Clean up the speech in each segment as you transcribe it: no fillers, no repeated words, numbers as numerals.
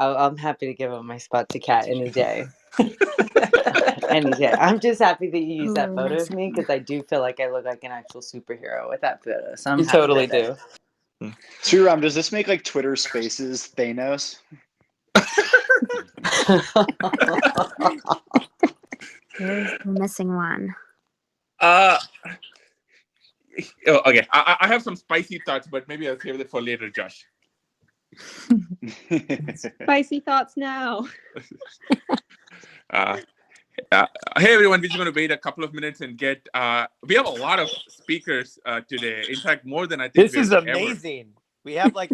I'm happy to give up my spot to Kat any day. Any day. I'm just happy that you use that photo of me because I do feel like I look like an actual superhero with that photo. So I'm You totally do. Sriram, does this make like Twitter Spaces Thanos? There's the missing one. Okay. I have some spicy thoughts, but maybe I'll save it for later, Josh. Spicy thoughts now. Hey everyone, we're just going to wait a couple of minutes and get. We have a lot of speakers today. In fact, more than I think. This is amazing. We have like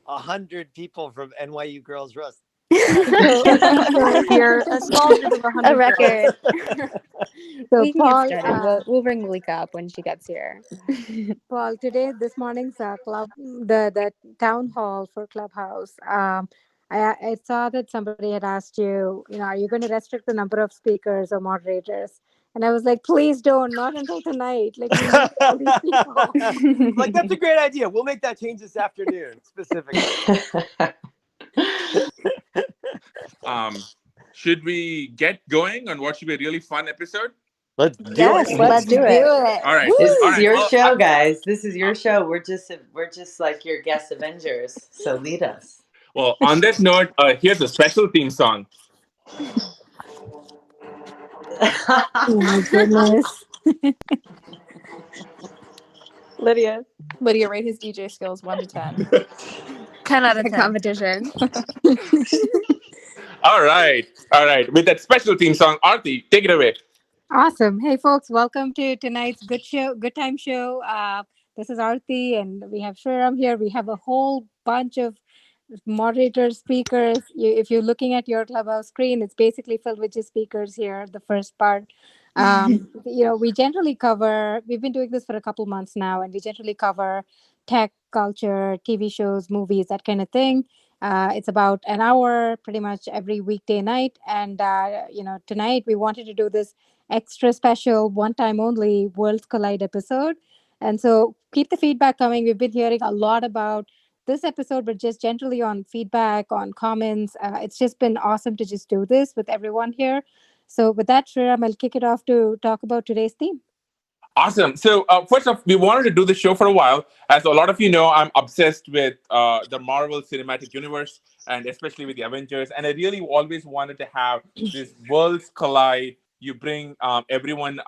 100 people from NYU Girls Roast. You're a small group of 100 A record. So We can Paul, get started. We'll bring Malika up when she gets here. Paul, today, this morning's the town hall for Clubhouse. I saw that somebody had asked you, are you going to restrict the number of speakers or moderators? And I was like, please don't, not until tonight. Like, we need all these people. Like, that's a great idea. We'll make that change this afternoon, specifically. Should we get going on what should be a really fun episode? Let's do it. Let's do it. All right. This is your Well, show, guys. This is your show. We're just like your guest Avengers. So lead us. Well, on that note, here's a special theme song. Oh my goodness. Lydia, rate his DJ skills 1 to 10. 10 out of 10. Competition. All right. With that special theme song, Aarthi, take it away. Awesome. Hey, folks, welcome to tonight's Good Time Show. This is Aarthi, and we have Sriram here. We have a whole bunch of moderators, speakers. If you're looking at your Clubhouse screen, it's basically filled with just speakers here, the first part. We generally we've been doing this for a couple months now, and we generally cover tech, culture, TV shows, movies, that kind of thing. It's about an hour pretty much every weekday night. And, tonight we wanted to do this extra special, one time only Worlds Collide episode. And so keep the feedback coming. We've been hearing a lot about this episode, but just generally on feedback, on comments. It's just been awesome to just do this with everyone here. So with that, Sriram, I'll kick it off to talk about today's theme. Awesome. So first off, we wanted to do the show for a while. As a lot of you know, I'm obsessed with the Marvel Cinematic Universe, and especially with the Avengers. And I really always wanted to have this Worlds Collide. You bring everyone,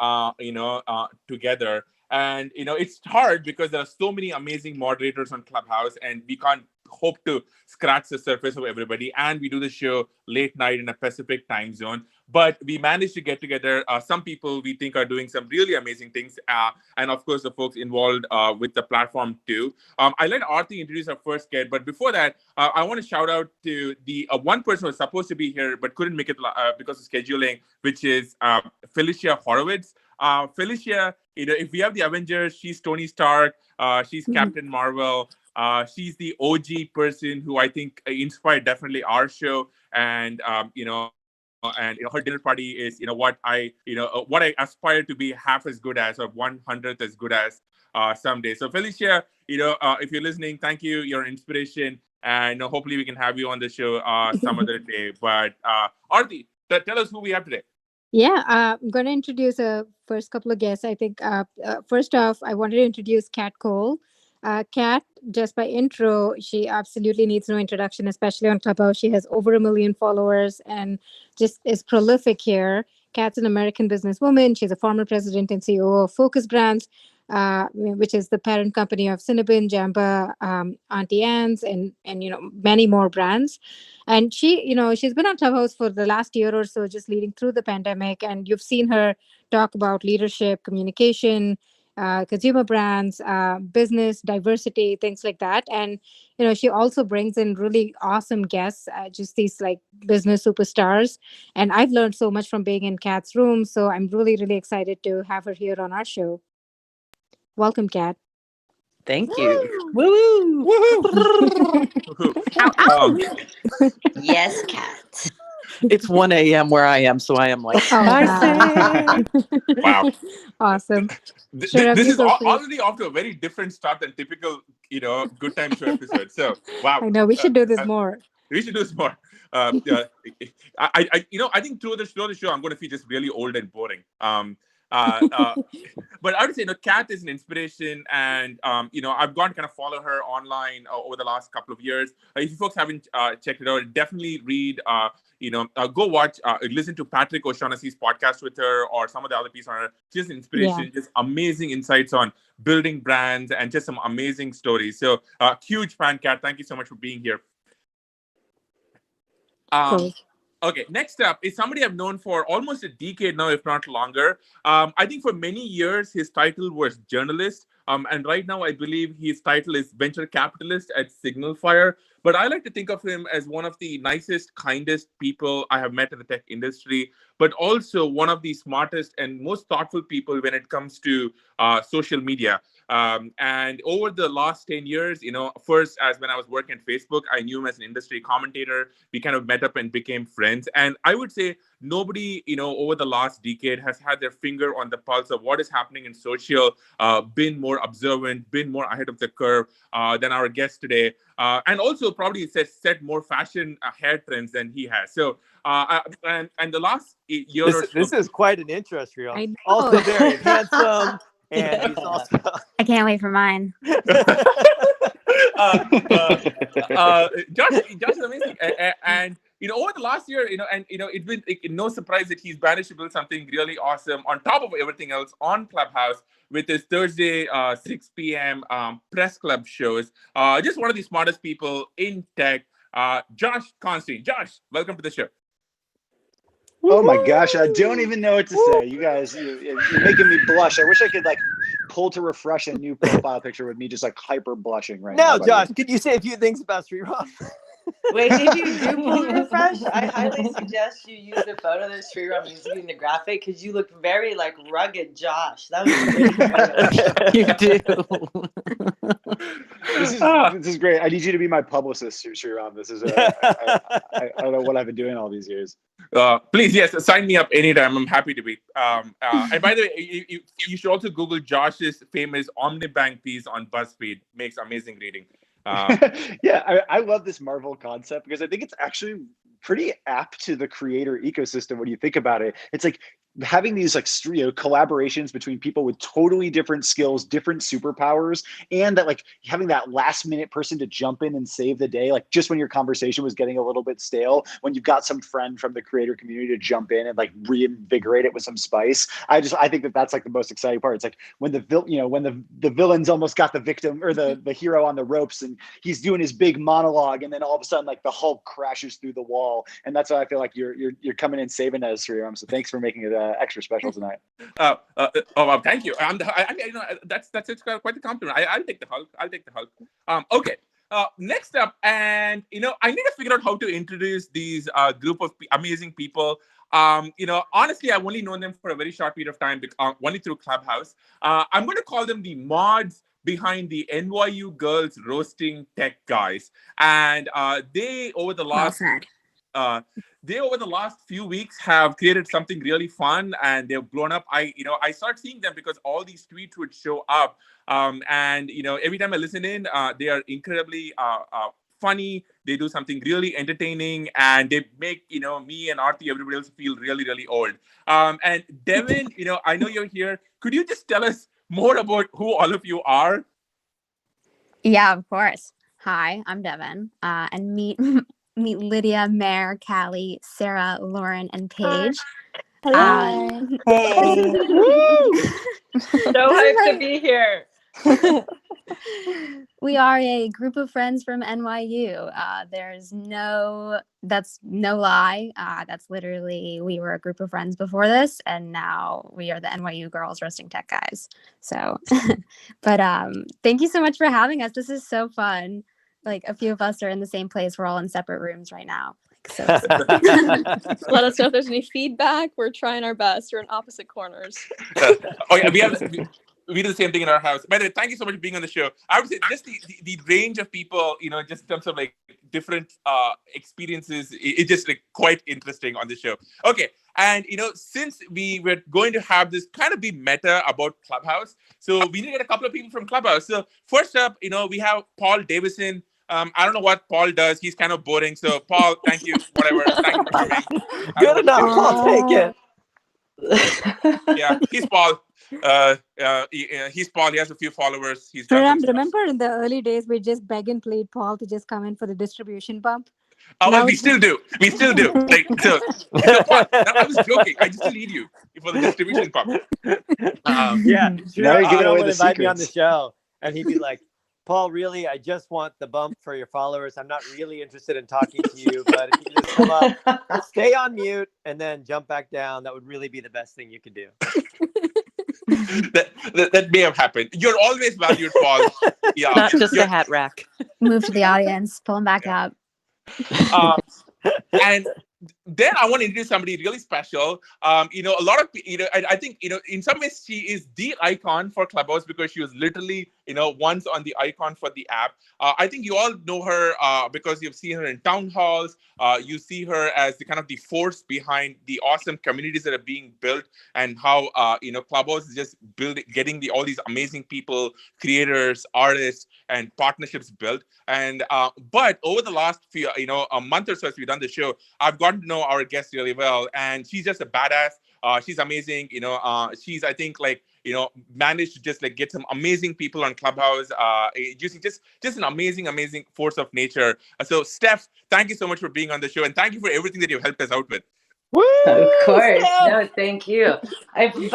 together. And, it's hard because there are so many amazing moderators on Clubhouse, and we can't hope to scratch the surface of everybody. And we do the show late night in a Pacific time zone. But we managed to get together some people we think are doing some really amazing things. And of course, the folks involved with the platform too. I let Aarthi introduce our first guest. But before that, I want to shout out to the one person who was supposed to be here but couldn't make it because of scheduling, which is Felicia Horowitz. Felicia, if we have the Avengers, she's Tony Stark, she's Captain Marvel. She's the OG person who I think inspired definitely our show, and her dinner party is what I aspire to be half as good as, or 100th as good as someday. So Felicia, if you're listening, thank you. You're an inspiration, and hopefully we can have you on the show some other day. But Aarthi, tell us who we have today. Yeah, I'm going to introduce the first couple of guests. I think first off, I wanted to introduce Kat Cole. Kat, just by intro, she absolutely needs no introduction, especially on Clubhouse. She has over 1 million followers and just is prolific here. Kat's an American businesswoman. She's a former president and CEO of Focus Brands, which is the parent company of Cinnabon, Jamba, Auntie Anne's, and many more brands. And she's been on Clubhouse for the last year or so, just leading through the pandemic. And you've seen her talk about leadership, communication, consumer brands, business, diversity, things like that. And, she also brings in really awesome guests, just these like business superstars. And I've learned so much from being in Kat's room. So I'm really, really excited to have her here on our show. Welcome, Kat. Thank you. Woo! Yes, Kat. It's 1 a.m. where I am, so I am like, Wow. Awesome. This is already off to a very different start than typical, good time show episode. So, wow. I know we should do this more. We should do this more. I think through the show, I'm going to feel just really old and boring. But I would say, Kat is an inspiration, and I've gone to kind of follow her online over the last couple of years. If you folks haven't checked it out, definitely read. Go watch, listen to Patrick O'Shaughnessy's podcast with her, or some of the other pieces on her. Just inspiration, just amazing insights on building brands, and just some amazing stories. So, huge fan, Kat. Thank you so much for being here. Cool. Okay, next up is somebody I've known for almost a decade now, if not longer. I think for many years, his title was journalist. And right now, I believe his title is venture capitalist at SignalFire. But I like to think of him as one of the nicest, kindest people I have met in the tech industry, but also one of the smartest and most thoughtful people when it comes to social media. And over the last 10 years, first as when I was working at Facebook, I knew him as an industry commentator. We kind of met up and became friends. And I would say nobody, over the last decade has had their finger on the pulse of what is happening in social, been more observant, been more ahead of the curve than our guest today. And also probably set more fashion hair trends than he has. So, and the last year or so. This is quite an intro, Sriram. I know. Also very handsome, and he's also. I can't wait for mine. Josh is amazing, and over the last year, it's been no surprise that he's managed to build something really awesome on top of everything else on Clubhouse with his Thursday 6 p.m. press club shows. Just one of the smartest people in tech, Josh Constine. Josh, welcome to the show. Oh my gosh, I don't even know what to say. You guys, you're making me blush. I wish I could pull to refresh a new profile picture with me just hyper blushing right now. Now, Josh, could you say a few things about Sriram? Wait, if you do pull refresh, I highly suggest you use the photo that Sriram used in the graphic, because you look very rugged Josh. That was really funny. This is great. I need you to be my publicist, Sriram. This is I don't know what I've been doing all these years. Please, yes, sign me up anytime. I'm happy to be. And by the way, you should also Google Josh's famous Omnibank piece on BuzzFeed. Makes amazing reading. Yeah, I love this Marvel concept because I think it's actually pretty apt to the creator ecosystem when you think about it. It's having these collaborations between people with totally different skills, different superpowers, and that having that last minute person to jump in and save the day, just when your conversation was getting a little bit stale, when you've got some friend from the creator community to jump in and reinvigorate it with some spice. I think that's the most exciting part. It's when the villain's almost got the victim or the hero on the ropes and he's doing his big monologue, and then all of a sudden the Hulk crashes through the wall, and that's why I feel like you're coming in saving us, Sriram. So thanks for making it extra special tonight. Thank you. That's quite the compliment. I'll take the Hulk. Okay. Next up, and I need to figure out how to introduce these group of amazing people. Honestly, I've only known them for a very short period of time, only through Clubhouse. I'm going to call them the mods behind the NYU Girls roasting tech guys, and they over the last few weeks have created something really fun, and they've blown up. I started seeing them because all these tweets would show up, and every time I listen in, they are incredibly funny. They do something really entertaining, and they make me and Aarthi, everybody else, feel really, really old. And Devin, I know you're here. Could you just tell us more about who all of you are? Yeah, of course. Hi, I'm Devin, and meet Lydia, Mare, Callie, Sarah, Lauren, and Paige. Hello. Hey. So hyped to be here. We are a group of friends from NYU. That's no lie. That's literally, we were a group of friends before this, and now we are the NYU Girls roasting tech guys. So, but thank you so much for having us. This is so fun. A few of us are in the same place. We're all in separate rooms right now. So let us know if there's any feedback. We're trying our best. We're in opposite corners. We do the same thing in our house. By the way, thank you so much for being on the show. I would say just the range of people, just in terms of different experiences, it's just quite interesting on the show. Okay. And, since we were going to have this kind of be meta about Clubhouse, so we need to get a couple of people from Clubhouse. So first up, we have Paul Davison. I don't know what Paul does. He's kind of boring. So Paul, thank you. Whatever. Thank you for coming. Good enough. I'll take it. Yeah, he's Paul. He's Paul. He has a few followers. He's done some Sriram, stuff. remember in the early days, we just beg and plead Paul to just come in for the distribution bump? Oh, Now well, we it's still do. We still do. Like, so Paul, I was joking. I just still need you for the distribution pump. Now Yeah, you're giving away would the invite me on the secrets. show, and he'd be like, "Paul, really, I just want the bump for your followers. I'm not really interested in talking to you, but if you could just come up, stay on mute, and then jump back down, that would really be the best thing you could do." that may have happened. You're always valued, Paul. Yeah, Not just a hat rack. Move to the audience, pull him back up. And then I want to introduce somebody really special. A lot of I think in some ways she is the icon for Clubhouse because she was literally once on the icon for the app. I think you all know her because you've seen her in town halls. You see her as the kind of the force behind the awesome communities that are being built, and how Clubhouse is just getting all these amazing people, creators, artists, and partnerships built. And but over the last few a month or so as we've done the show, I've gotten to know our guest really well, and she's just a badass. She's amazing. She's, I think, managed to just get some amazing people on Clubhouse, using just an amazing force of nature. So Steph, thank you so much for being on the show, and thank you for everything that you've helped us out with. Woo, of course. No, thank you. If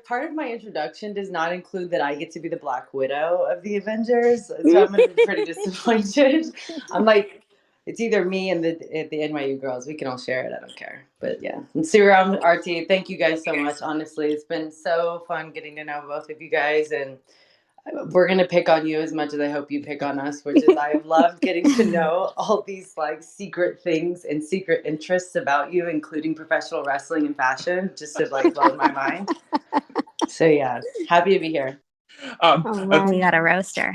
part of my introduction does not include that I get to be the Black Widow of the Avengers, so I'm going to be pretty disappointed. I'm like, it's either me and the NYU girls. We can all share it. I don't care. But yeah. And Sriram, Aarthi, thank you guys so much. Honestly, it's been so fun getting to know both of you guys, and we're going to pick on you as much as I hope you pick on us, which is I love getting to know all these secret things and secret interests about you, including professional wrestling and fashion, just to blow my mind. So yeah, happy to be here. We got a roaster.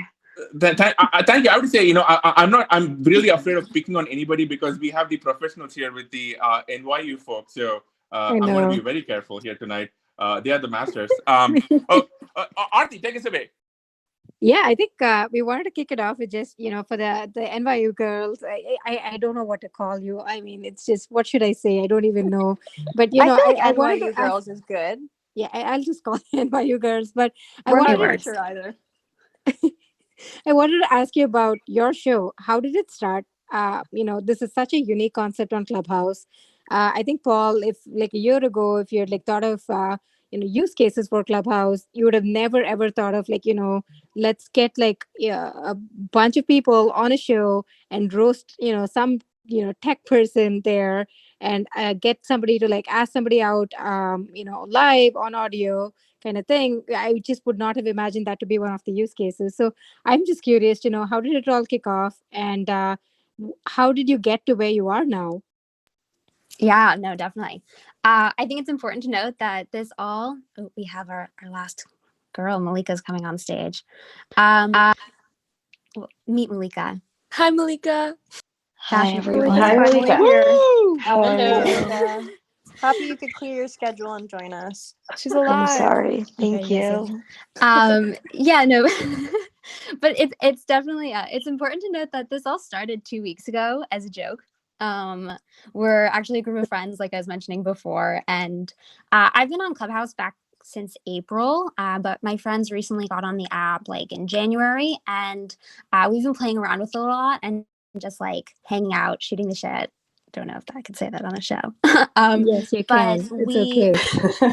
Thank you. I would say, I'm really afraid of picking on anybody because we have the professionals here with the NYU folks. So I'm going to be very careful here tonight. They are the masters. Aarthi, take us away. Yeah, I think we wanted to kick it off with just, for the NYU girls. I don't know what to call you. I mean, it's just, what should I say? I don't even know. But, I feel like I NYU Girls is good. Yeah, I'll just call it NYU girls. But We're not very sure either. I wanted to ask you about your show. How did it start? This is such a unique concept on Clubhouse. I think, Paul, if a year ago, if you had thought of use cases for Clubhouse, you would have never ever thought of let's get a bunch of people on a show and roast some tech person there, and get somebody to ask somebody out live on audio kind of thing. I just would not have imagined that to be one of the use cases. So I'm just curious to know, how did it all kick off, and how did you get to where you are now? Yeah, no, definitely. I think it's important to note that we have our last girl, Malika's coming on stage. Meet Malika. Hi, Malika. Hi, everyone. Hi, Malika. How are you? Happy you could clear your schedule and join us. She's alive. I'm sorry. Thank you. Yeah, no, but it's definitely it's important to note that this all started 2 weeks ago as a joke. We're actually a group of friends, like I was mentioning before, and I've been on Clubhouse back since April, but my friends recently got on the app in January, and we've been playing around with it a lot and just hanging out, shooting the shit. Don't know if I could say that on a show. Yes, you can. It's okay.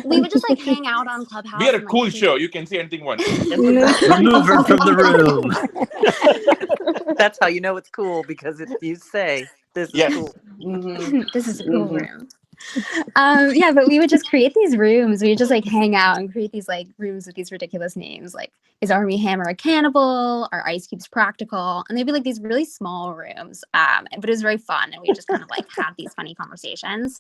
We would just hang out on Clubhouse. We had a cool show. You can say anything once. Remove her from the room. That's how you know it's cool, because if you say this is cool. Mm-hmm. This is a cool room. Yeah, but we would just create these rooms. We would just hang out and create these rooms with these ridiculous names, is Army Hammer a cannibal? Are Ice Cubes practical? And they'd be these really small rooms, but it was very fun, and we just kind of have these funny conversations.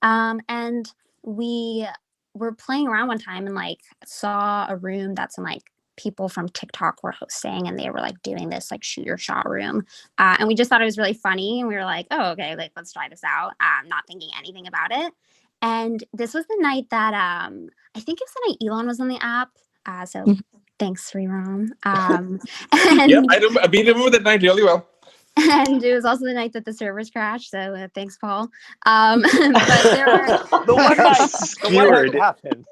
And we were playing around one time and saw a room that some people from TikTok were hosting, and they were doing this shoot your shot room, and we just thought it was really funny, and we were oh, okay, let's try this out, not thinking anything about it. And this was the night that I think it was the night Elon was on the app, so thanks, Sriram. Yep, we remember that night really well. And it was also the night that the servers crashed. So thanks, Paul. But there were The one night Skewered. happened.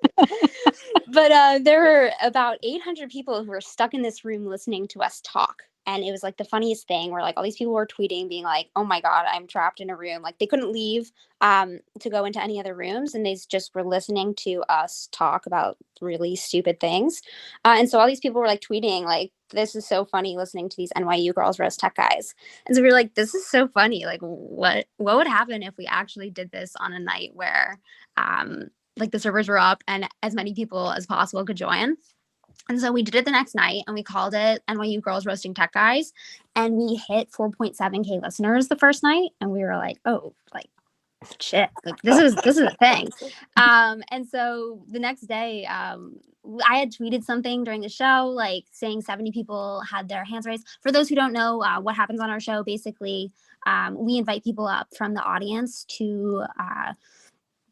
But there were about 800 people who were stuck in this room listening to us talk. And it was like the funniest thing where like all these people were tweeting being like, oh my God, I'm trapped in a room. Like they couldn't leave to go into any other rooms. And they just were listening to us talk about really stupid things. And so all these people were like tweeting like, this is so funny listening to these NYU Girls roast tech guys. And so we were like, this is so funny. Like what would happen if we actually did this on a night where like the servers were up and as many people as possible could join? And so we did it the next night and we called it NYU Girls Roasting Tech Guys. And we hit 4.7K listeners the first night. And we were like, oh, like shit, like this is a thing. And so the next day, I had tweeted something during the show, like saying 70 people had their hands raised. For those who don't know what happens on our show, basically, we invite people up from the audience to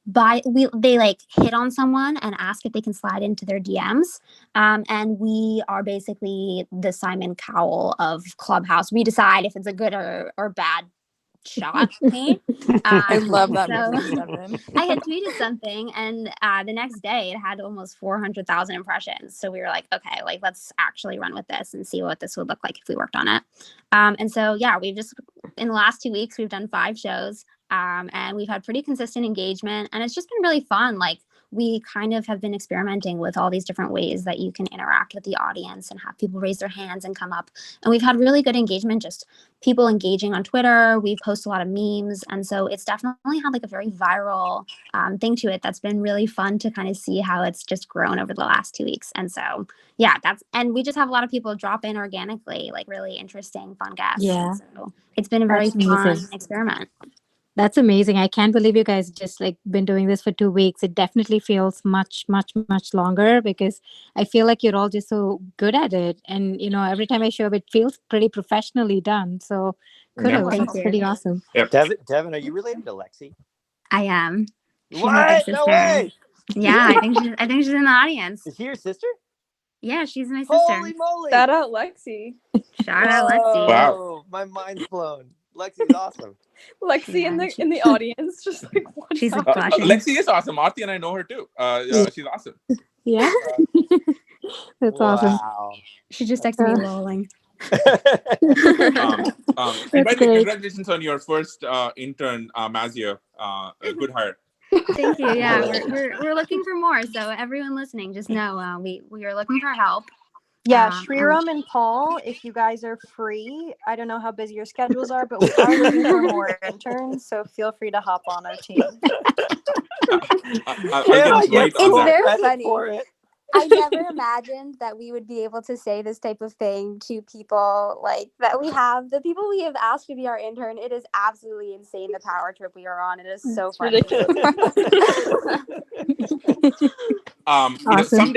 they like hit on someone and ask if they can slide into their DMs. And we are basically the Simon Cowell of Clubhouse. We decide if it's a good or bad shot. I love that so movie, Devin. I had tweeted something and the next day it had almost 400,000 impressions. So we were like, okay, like let's actually run with this and see what this would look like if we worked on it. And so, yeah, we've just, in the last 2 weeks, we've done 5 shows. And we've had pretty consistent engagement and it's just been really fun. Like we kind of have been experimenting with all these different ways that you can interact with the audience and have people raise their hands and come up. And we've had really good engagement, just people engaging on Twitter. We've posted a lot of memes. And so it's definitely had like a very viral thing to it. That's been really fun to kind of see how it's just grown over the last 2 weeks. And so, yeah, and we just have a lot of people drop in organically, like really interesting, fun guests. Yeah. So it's been a very fun experiment. That's amazing. I can't believe you guys just like been doing this for 2 weeks. It definitely feels much, much, much longer because I feel like you're all just so good at it. And, you know, every time I show up, it feels pretty professionally done. So kudos. Thank That's you. pretty awesome. Yep. Devin, are you related to Lexi? I am. She's my What? big No sister. way. Yeah, I think she's in the audience. Is she your sister? Yeah, she's my sister. Holy moly. Shout out Lexi. Shout out Lexi. Wow. My mind's blown. Lexi's awesome. Lexi in the audience, just like watching. She's like flashing. Lexi is awesome. Aarthi and I know her too. She's awesome. Yeah. That's awesome. She just texted me lolling. And by the way, congratulations on your first intern, Mazia. Good hire. Thank you. Yeah, we're looking for more. So everyone listening, just know we are looking for help. Yeah, Sriram and Paul, if you guys are free, I don't know how busy your schedules are, but we are looking for more interns, so feel free to hop on our team. It's very funny. I never imagined that we would be able to say this type of thing to people like that the people we have asked to be our intern. It is absolutely insane the power trip we are on. It is so funny. Awesome.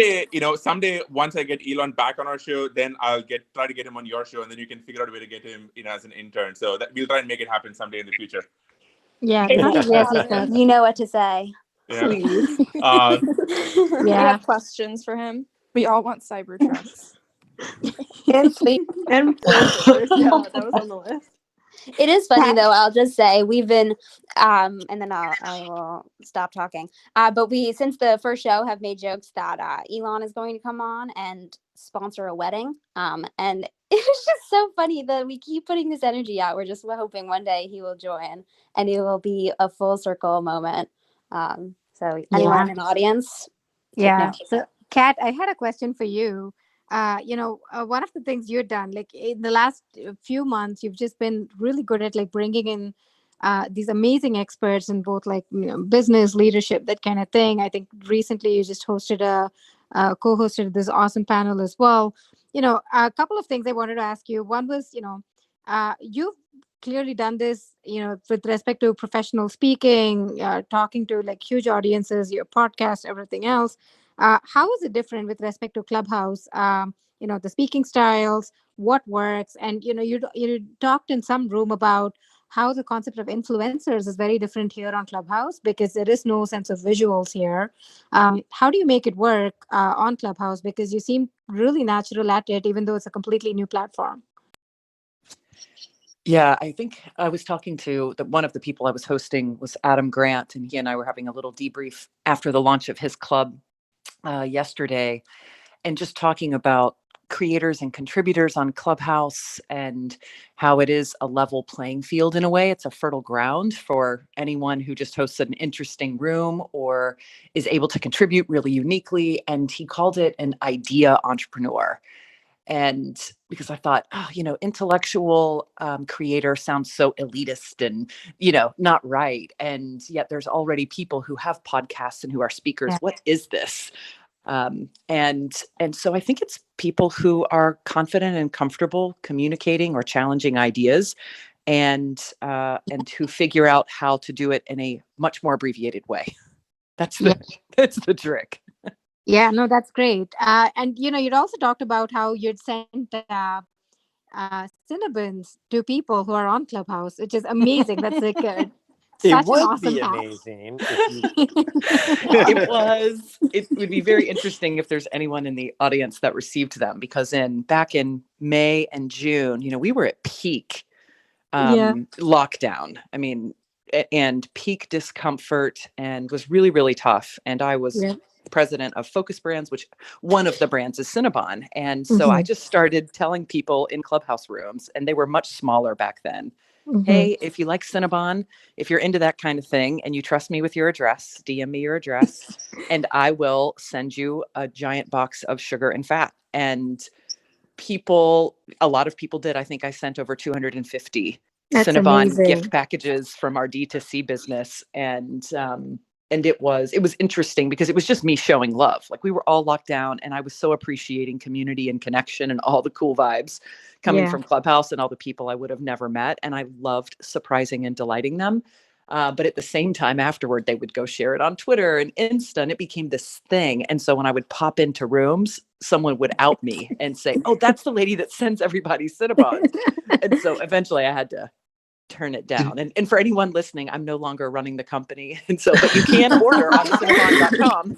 Someday once I get Elon back on our show, then I'll try to get him on your show, and then you can figure out a way to get him, as an intern. So that we'll try and make it happen someday in the future. Yeah. You know what to say. Yeah. We have questions for him. We all want Cybertrucks. And sleep and that was on the list. It is funny though. I'll just say we've been, and then I will stop talking. But we, since the first show, have made jokes that Elon is going to come on and sponsor a wedding. And it's just so funny that we keep putting this energy out. We're just hoping one day he will join, and it will be a full circle moment. So anyone in the audience? Yeah. So, Kat, I had a question for you. One of the things you've done, like in the last few months, you've just been really good at like bringing in these amazing experts in both like business, leadership, that kind of thing. I think recently you just co-hosted this awesome panel as well. A couple of things I wanted to ask you. One was, you've clearly done this, with respect to professional speaking, talking to like huge audiences, your podcast, everything else. How is it different with respect to Clubhouse? The speaking styles, what works, and you talked in some room about how the concept of influencers is very different here on Clubhouse because there is no sense of visuals here. How do you make it work on Clubhouse? Because you seem really natural at it, even though it's a completely new platform. Yeah, I think I was talking to one of the people I was hosting was Adam Grant, and he and I were having a little debrief after the launch of his club yesterday, and just talking about creators and contributors on Clubhouse and how it is a level playing field in a way. It's a fertile ground for anyone who just hosts an interesting room or is able to contribute really uniquely. And he called it an idea entrepreneur. And because I thought, oh, intellectual creator sounds so elitist and, not right. And yet there's already people who have podcasts and who are speakers. Yeah. What is this? And so I think it's people who are confident and comfortable communicating or challenging ideas, and who figure out how to do it in a much more abbreviated way. That's the trick. Yeah, no, that's great. And you'd also talked about how you'd sent Cinnabons to people who are on Clubhouse, which is amazing. That's like It such would an awesome be hack. amazing. If It would be very interesting if there's anyone in the audience that received them, because back in May and June, we were at peak lockdown. I mean, and peak discomfort, and was really, really tough. And I was president of Focus Brands, which one of the brands is Cinnabon. And so I just started telling people in Clubhouse rooms, and they were much smaller back then. Hey, if you like Cinnabon, if you're into that kind of thing and you trust me with your address, DM me your address and I will send you a giant box of sugar and fat. And a lot of people did. I think I sent over 250 Cinnabon gift packages from our D2C business. And it was interesting because it was just me showing love. Like, we were all locked down, and I was so appreciating community and connection and all the cool vibes coming from Clubhouse and all the people I would have never met. And I loved surprising and delighting them. But at the same time, afterward, they would go share it on Twitter and Insta, and it became this thing. And so when I would pop into rooms, someone would out me and say, "Oh, that's the lady that sends everybody Cinnabons." And so eventually I had to turn it down. And for anyone listening, I'm no longer running the company. And so, but you can order on Cinnabon.com.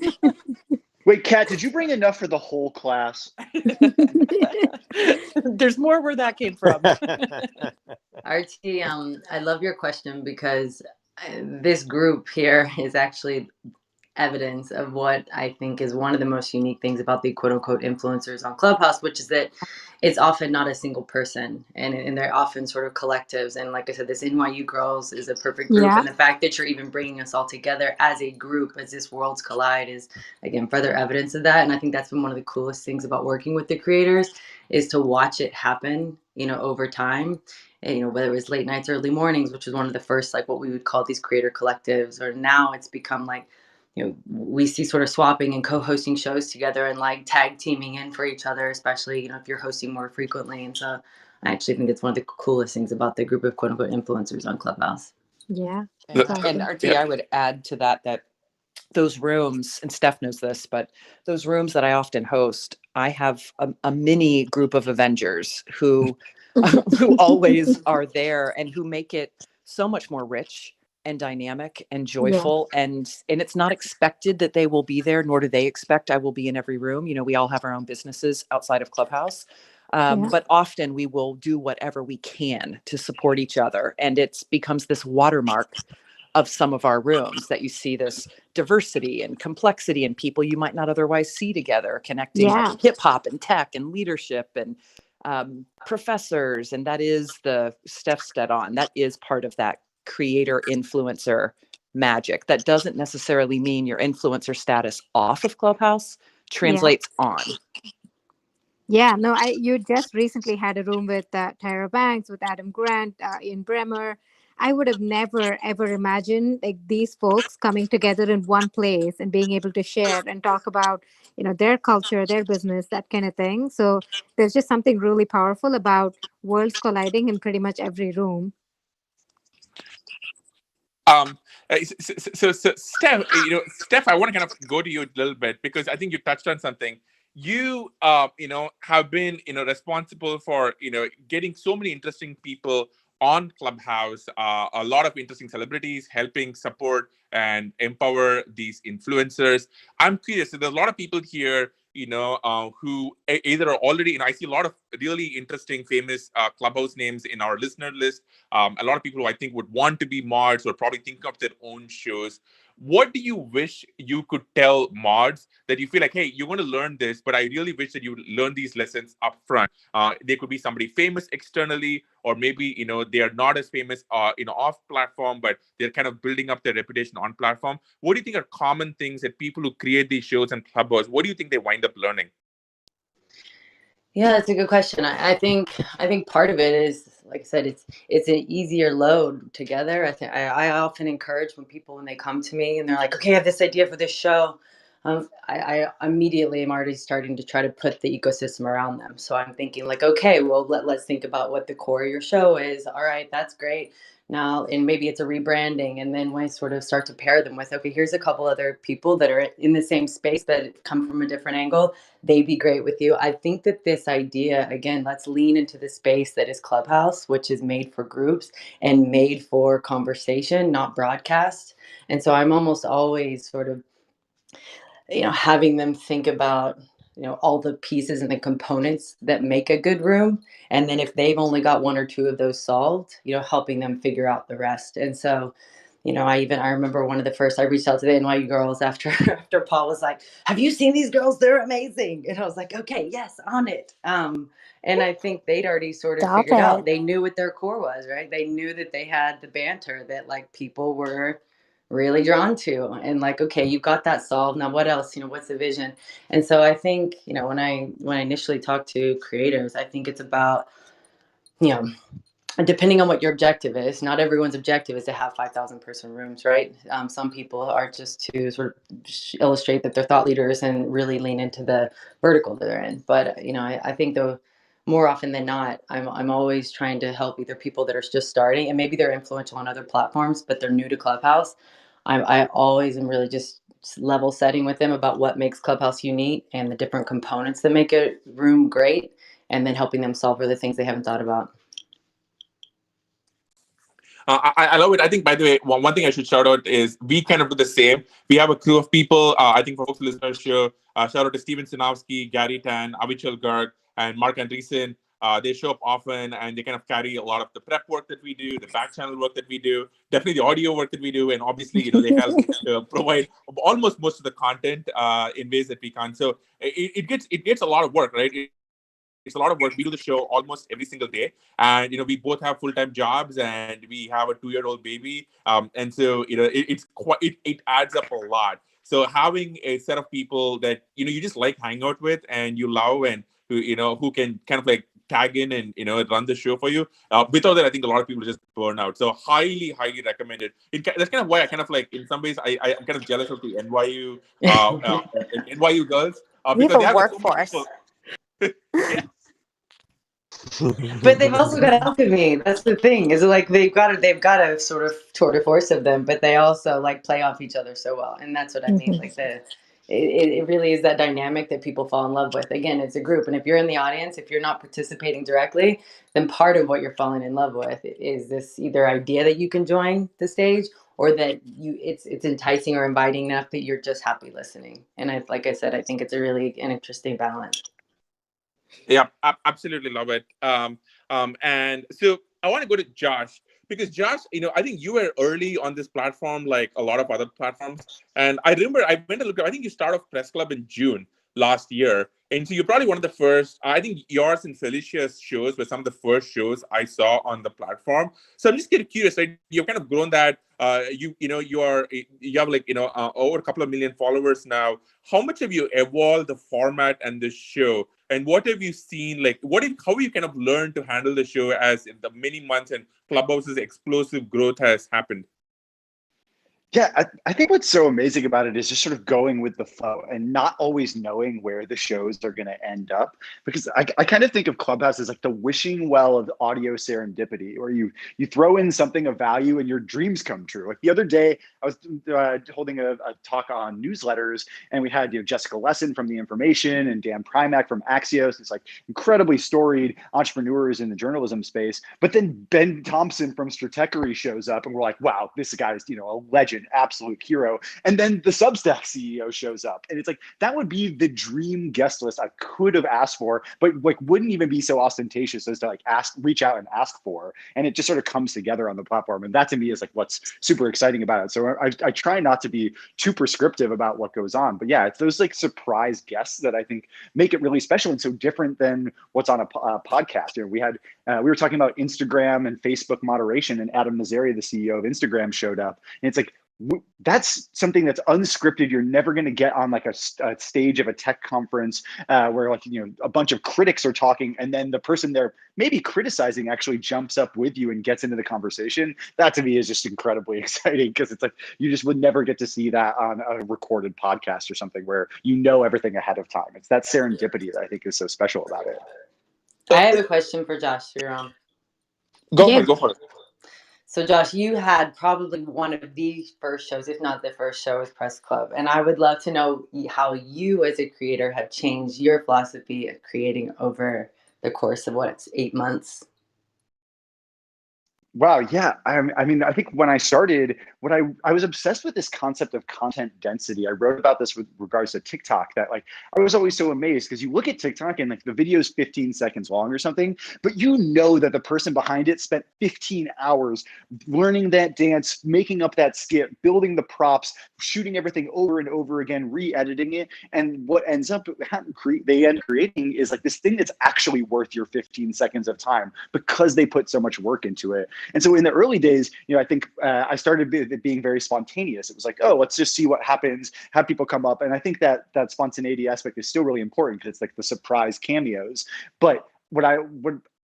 Wait, Kat, did you bring enough for the whole class? There's more where that came from. Aarthi, I love your question, because this group here is actually evidence of what I think is one of the most unique things about the quote unquote influencers on Clubhouse, which is that it's often not a single person, and they're often sort of collectives. And like I said, this NYU Girls is a perfect group. And the fact that you're even bringing us all together as a group, as this worlds collide, is again further evidence of that. And I think that's been one of the coolest things about working with the creators, is to watch it happen, over time. And, whether it was late nights, early mornings, which was one of the first, like what we would call these creator collectives, or now it's become like, we see sort of swapping and co-hosting shows together and like tag teaming in for each other, especially, if you're hosting more frequently. And so I actually think it's one of the coolest things about the group of quote unquote influencers on Clubhouse. Yeah. And Aarthi, I would add to that those rooms, and Steph knows this, but those rooms that I often host, I have a mini group of Avengers who always are there and who make it so much more rich and dynamic and joyful. And it's not expected that they will be there, nor do they expect I will be in every room. We all have our own businesses outside of Clubhouse. But often we will do whatever we can to support each other. And it becomes this watermark of some of our rooms, that you see this diversity and complexity and people you might not otherwise see together, connecting like hip hop and tech and leadership and professors. And that is the Steph's dead on. That is part of that creator influencer magic. That doesn't necessarily mean your influencer status off of Clubhouse translates on. Yeah, no, you just recently had a room with Tyra Banks, with Adam Grant, Ian Bremer. I would have never, ever imagined like these folks coming together in one place and being able to share and talk about, their culture, their business, that kind of thing. So there's just something really powerful about worlds colliding in pretty much every room. So Steph, Steph, I want to kind of go to you a little bit, because I think you touched on something. You, have been, responsible for, getting so many interesting people on Clubhouse, a lot of interesting celebrities, helping support and empower these influencers. I'm curious, so there's a lot of people here, who either are already, I see a lot of really interesting, famous Clubhouse names in our listener list. A lot of people who I think would want to be mods or probably think of their own shows. What do you wish you could tell mods that you feel like, hey, you're going to learn this, but I really wish that you would learn these lessons up front? They could be somebody famous externally, or maybe, they are not as famous, off platform, but they're kind of building up their reputation on platform. What do you think are common things that people who create these shows and Clubhouse, what do you think they wind up learning? Yeah, that's a good question. I think part of it is, like I said, it's an easier load together. I often encourage when they come to me and they're like, okay, I have this idea for this show. I immediately am already starting to try to put the ecosystem around them. So I'm thinking like, okay, well, let's think about what the core of your show is. All right, that's great. Now, and maybe it's a rebranding, and then we sort of start to pair them with, okay, here's a couple other people that are in the same space but come from a different angle. They'd be great with you. I think that this idea, again, let's lean into the space that is Clubhouse, which is made for groups and made for conversation, not broadcast. And so I'm almost always sort of, having them think about, all the pieces and the components that make a good room. And then if they've only got one or two of those solved, helping them figure out the rest. And so, I remember one of the first, I reached out to the NYU Girls after Paul was like, have you seen these girls? They're amazing. And I was like, okay, yes, on it. And I think they'd already sort of figured out, they knew what their core was, right? They knew that they had the banter that like people were really drawn to, and like, okay, you've got that solved. Now what else? What's the vision? And so I think, when I initially talk to creators, I think it's about, depending on what your objective is. Not everyone's objective is to have 5,000 person rooms, right? Some people are just to sort of illustrate that they're thought leaders and really lean into the vertical that they're in. But I think though, more often than not, I'm always trying to help either people that are just starting and maybe they're influential on other platforms, but they're new to Clubhouse. I always am really just level setting with them about what makes Clubhouse unique and the different components that make a room great, and then helping them solve for the things they haven't thought about. I love it. I think, by the way, one thing I should shout out is we kind of do the same. We have a crew of people. I think for folks who listen to our show, shout out to Steven Sinofsky, Gary Tan, Avichal Garg, and Mark Andreessen. They show up often and they kind of carry a lot of the prep work that we do, the back channel work that we do, definitely the audio work that we do, and obviously, they help provide almost most of the content in ways that we can't. So it gets a lot of work, right? It's a lot of work. We do the show almost every single day, and we both have full-time jobs, and we have a 2-year-old baby, and so it adds up a lot. So having a set of people that you just like hang out with and you love, and who can kind of like tag in and run the show for you. Without that, I think a lot of people just burn out. So highly recommend it. That's kind of why I kind of like, in some ways, I'm kind of jealous of the NYU NYU girls because they have workforce. So yeah. But they've also got to help me. That's the thing. Is like they've got a sort of tour de force of them, but they also like play off each other so well, and that's what I mean. Like it really is that dynamic that people fall in love with. Again, it's a group, and if you're in the audience, if you're not participating directly, then part of what you're falling in love with is this either idea that you can join the stage, or that it's enticing or inviting enough that you're just happy listening. And like I said, I think it's a really an interesting balance. Yeah, absolutely love it. And so I want to go to Josh, because Josh, I think you were early on this platform, like a lot of other platforms. And I remember I went to look. I think you started off Press Club in June last year, and so you're probably one of the first. I think yours and Felicia's shows were some of the first shows I saw on the platform. So I'm just getting curious. Right? You've kind of grown that. You have like over a couple of million followers now. How much have you evolved the format and the show? And what have you seen? Like, how have you kind of learned to handle the show as in the many months and Clubhouse's explosive growth has happened? Yeah, I think what's so amazing about it is just sort of going with the flow and not always knowing where the shows are going to end up. Because I kind of think of Clubhouse as like the wishing well of audio serendipity, where you throw in something of value and your dreams come true. Like the other day, I was holding a talk on newsletters, and we had Jessica Lesson from The Information and Dan Primack from Axios. It's like incredibly storied entrepreneurs in the journalism space. But then Ben Thompson from Stratechery shows up, and we're like, wow, this guy's a legend. legend, absolute hero. And then the Substack CEO shows up. And it's like, that would be the dream guest list I could have asked for, but like wouldn't even be so ostentatious as to like reach out and ask for. And it just sort of comes together on the platform. And that to me is like what's super exciting about it. So I try not to be too prescriptive about what goes on. But yeah, it's those like surprise guests that I think make it really special and so different than what's on a podcast. You know, we were talking about Instagram and Facebook moderation, and Adam Nazari, the CEO of Instagram, showed up. And it's like, that's something that's unscripted. You're never going to get on like a stage of a tech conference where like, you know, a bunch of critics are talking and then the person they're maybe criticizing actually jumps up with you and gets into the conversation. That to me is just incredibly exciting, because it's like you just would never get to see that on a recorded podcast or something where you know everything ahead of time. It's that serendipity that I think is so special about it. I have a question for Josh Sriram. Go for it. So Josh, you had probably one of the first shows, if not the first show, with Press Club. And I would love to know how you as a creator have changed your philosophy of creating over the course of 8 months? Wow, yeah. I mean, I think when I started, I was obsessed with this concept of content density. I wrote about this with regards to TikTok, that like I was always so amazed because you look at TikTok and like the video is 15 seconds long or something, but you know that the person behind it spent 15 hours learning that dance, making up that skit, building the props, shooting everything over and over again, re-editing it. And what ends up they end creating is like this thing that's actually worth your 15 seconds of time because they put so much work into it. And so in the early days, you know, I think I started being very spontaneous. It was like, oh, let's just see what happens, have people come up. And I think that spontaneity aspect is still really important because it's like the surprise cameos. But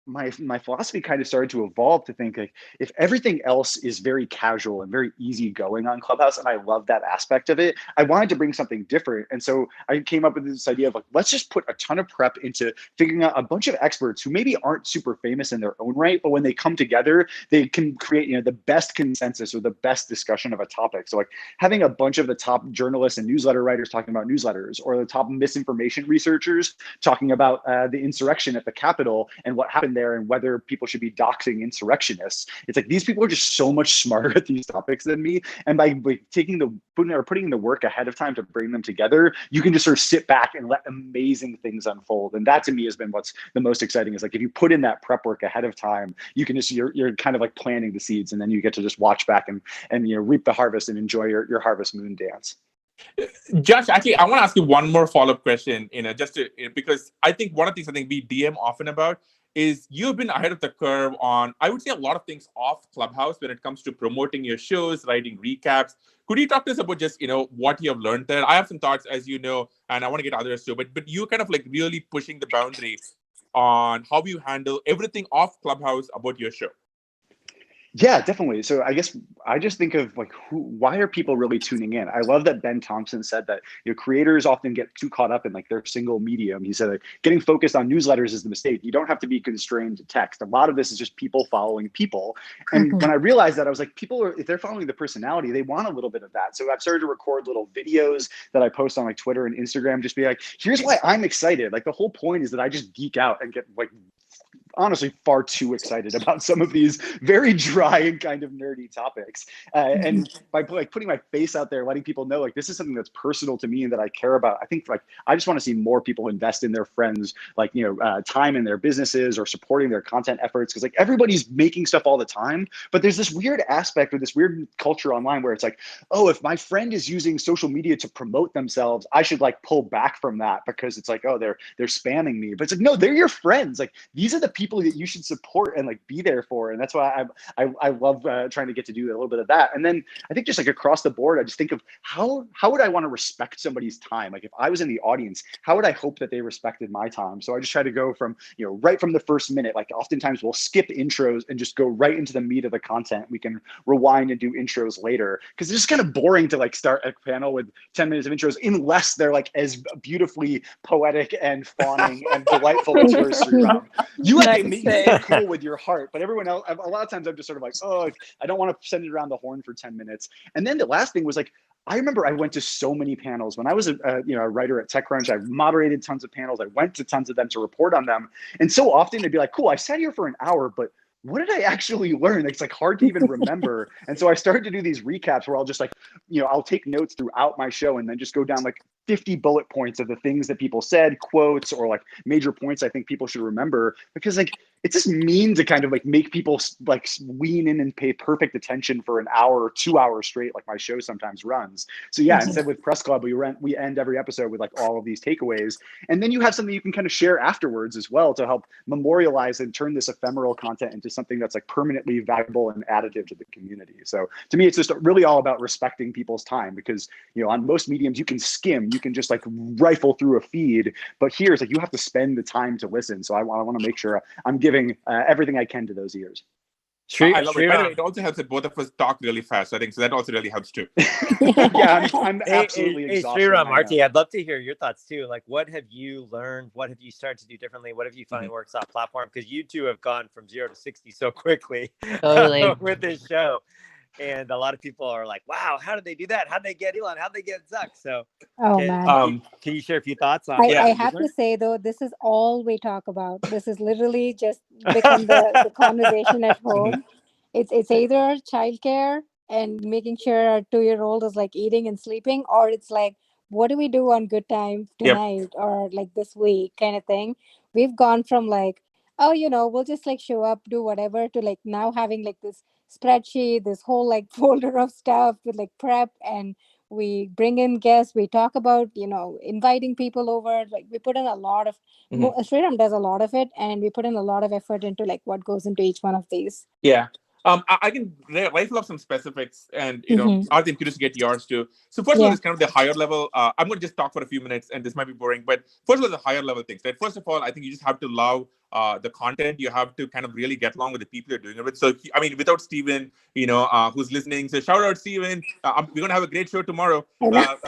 my philosophy kind of started to evolve to think like, if everything else is very casual and very easygoing on Clubhouse, and I love that aspect of it, I wanted to bring something different. And so I came up with this idea of like, let's just put a ton of prep into figuring out a bunch of experts who maybe aren't super famous in their own right, but when they come together, they can create, you know, the best consensus or the best discussion of a topic. So like having a bunch of the top journalists and newsletter writers talking about newsletters, or the top misinformation researchers talking about the insurrection at the Capitol and what happened there and whether people should be doxing insurrectionists. It's like these people are just so much smarter at these topics than me. And by putting the work ahead of time to bring them together, you can just sort of sit back and let amazing things unfold. And that to me has been what's the most exciting, is like if you put in that prep work ahead of time, you can just you're kind of like planting the seeds, and then you get to just watch back and you know, reap the harvest and enjoy your harvest moon dance. Josh, actually, I want to ask you one more follow-up question, because I think one of the things I think we DM often about is you've been ahead of the curve on, I would say, a lot of things off Clubhouse when it comes to promoting your shows, writing recaps. Could you talk to us about just, you know, what you have learned there? I have some thoughts, as you know, and I want to get others too, but you kind of like really pushing the boundary on how you handle everything off Clubhouse about your show. Yeah, definitely. So I guess I just think of like, why are people really tuning in? I love that Ben Thompson said that, you know, creators often get too caught up in like their single medium. He said that getting focused on newsletters is the mistake. You don't have to be constrained to text. A lot of this is just people following people. And when I realized that, I was like, if they're following the personality, they want a little bit of that. So I've started to record little videos that I post on like Twitter and Instagram, just be like, here's why I'm excited. Like the whole point is that I just geek out and get like honestly far too excited about some of these very dry and kind of nerdy topics. And by like putting my face out there, letting people know like this is something that's personal to me and that I care about, I think like I just want to see more people invest in their friends, like, you know, time in their businesses or supporting their content efforts. Because like everybody's making stuff all the time, but there's this weird aspect or this weird culture online where it's like, oh, if my friend is using social media to promote themselves, I should like pull back from that because it's like, oh, they're spamming me. But it's like, no, they're your friends. Like these are the people that you should support and like be there for. And that's why I love trying to get to do a little bit of that. And then I think just like across the board, I just think of how would I want to respect somebody's time? Like if I was in the audience, how would I hope that they respected my time? So I just try to go from, you know, right from the first minute. Like oftentimes we'll skip intros and just go right into the meat of the content. We can rewind and do intros later, because it's just kind of boring to like start a panel with 10 minutes of intros unless they're like as beautifully poetic and fawning and delightful as yours, Sriram. You like you feel cool with your heart, but everyone else, a lot of times I'm just sort of like, oh, I don't want to send it around the horn for 10 minutes. And then the last thing was like, I remember I went to so many panels when I was a writer at TechCrunch. I moderated tons of panels. I went to tons of them to report on them. And so often they'd be like, cool, I sat here for an hour, but what did I actually learn? It's like hard to even remember. And so I started to do these recaps where I'll just like, I'll take notes throughout my show and then just go down like 50 bullet points of the things that people said, quotes, or like major points I think people should remember, because like it's just mean to kind of like make people like lean in and pay perfect attention for an hour or 2 hours straight, like my show sometimes runs. So yeah, instead with Press Club, we end every episode with like all of these takeaways. And then you have something you can kind of share afterwards as well to help memorialize and turn this ephemeral content into something that's like permanently valuable and additive to the community. So to me, it's just really all about respecting people's time, because on most mediums you can skim, you can just like rifle through a feed, but here it's like you have to spend the time to listen. So I want to make sure I'm giving everything I can to those ears. I love it. By the way, it also helps that both of us talk really fast. I think so that also really helps too. Yeah, I'm absolutely exhausted. Sriram, Aarthi, I'd love to hear your thoughts too. Like, what have you learned? What have you started to do differently? What have you found works off platform? Because you two have gone from 0 to 60 so quickly with this show. And a lot of people are like, wow, how did they do that? How did they get Elon? How did they get Zuck? So can you share a few thoughts on I have to say, though, this is all we talk about. This is literally just become the conversation at home. It's either childcare and making sure our 2-year-old is like eating and sleeping, or it's like, what do we do on good time tonight or like this week kind of thing. We've gone from like, oh, we'll just like show up, do whatever, to like now having like this spreadsheet, this whole like folder of stuff with like prep, and we bring in guests, we talk about inviting people over. Like we put in a lot of Sriram does a lot of it, and we put in a lot of effort into like what goes into each one of these. I can rifle off some specifics, and Aarthi, I'm curious to get yours too. So first of all, it's kind of the higher level. I'm going to just talk for a few minutes, and this might be boring, but first of all, the higher level things. Right? First of all, I think you just have to love the content. You have to kind of really get along with the people you're doing it with. So I mean, without Steven, who's listening, so shout out Steven. We're going to have a great show tomorrow. Without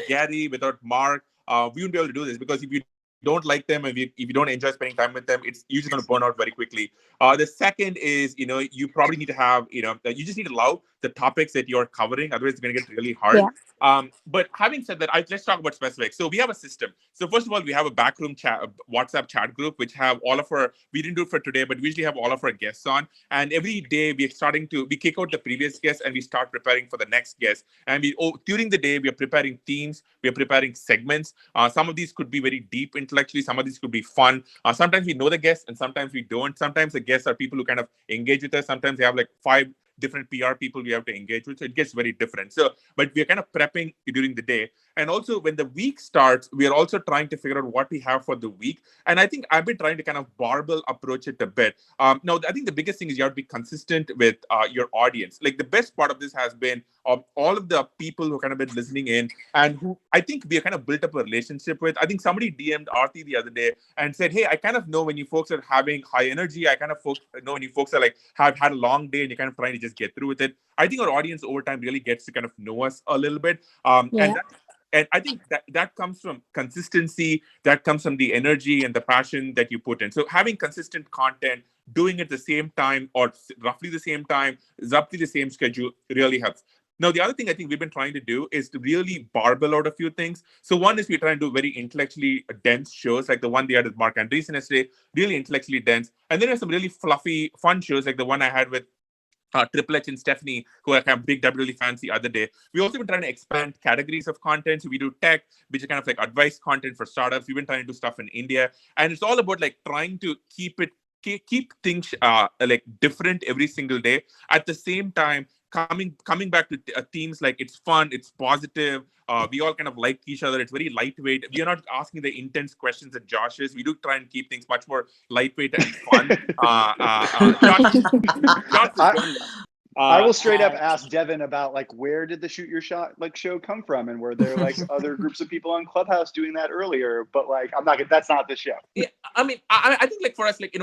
Gary, without Mark, we wouldn't be able to do this, because if you don't like them and if you don't enjoy spending time with them, it's usually going to burn out very quickly. The second is, you probably need to have, you just need to love the topics that you're covering. Otherwise, it's going to get really hard. But having said that, let's talk about specifics. So we have a system. So first of all, we have a backroom chat, WhatsApp chat group, which have all of we didn't do it for today, but we usually have all of our guests on. And every day we kick out the previous guest and we start preparing for the next guest. And during the day, we are preparing themes, we are preparing segments. Some of these could be very deep intellectually. Some of these could be fun. Sometimes we know the guests and sometimes we don't. Sometimes the guests are people who kind of engage with us. Sometimes they have like 5 different PR people we have to engage with. So it gets very different. But we're kind of prepping during the day. And also when the week starts, we are also trying to figure out what we have for the week. And I think I've been trying to kind of barbell approach it a bit. Now, I think the biggest thing is you have to be consistent with your audience. Like the best part of this has been all of the people who kind of been listening in and who I think we have kind of built up a relationship with. I think somebody DM'd Aarthi the other day and said, hey, I kind of know when you folks are having high energy. I kind of know when you folks are like have had a long day and you're kind of trying to just get through with it. I think our audience over time really gets to kind of know us a little bit. And I think that comes from consistency, that comes from the energy and the passion that you put in. So having consistent content, doing it at the same time or roughly the same time, roughly the same schedule really helps. Now, the other thing I think we've been trying to do is to really barbell out a few things. So one is we're trying to do very intellectually dense shows, like the one we had with Mark Andreessen yesterday, really intellectually dense. And then there's some really fluffy, fun shows, like the one I had with Triple H and Stephanie, who are kind of big WWE fans the other day. We've also been trying to expand categories of content. So we do tech, which is kind of like advice content for startups. We've been trying to do stuff in India. And it's all about like trying to keep things like different every single day. At the same time, coming back to themes like it's fun, it's positive. We all kind of like each other. It's very lightweight. We are not asking the intense questions that Josh is. We do try and keep things much more lightweight and fun. Josh I will straight up ask Devin about like where did the Shoot Your Shot like show come from, and were there like other groups of people on Clubhouse doing that earlier? But like that's not the show. Yeah, I mean, I think like for us, like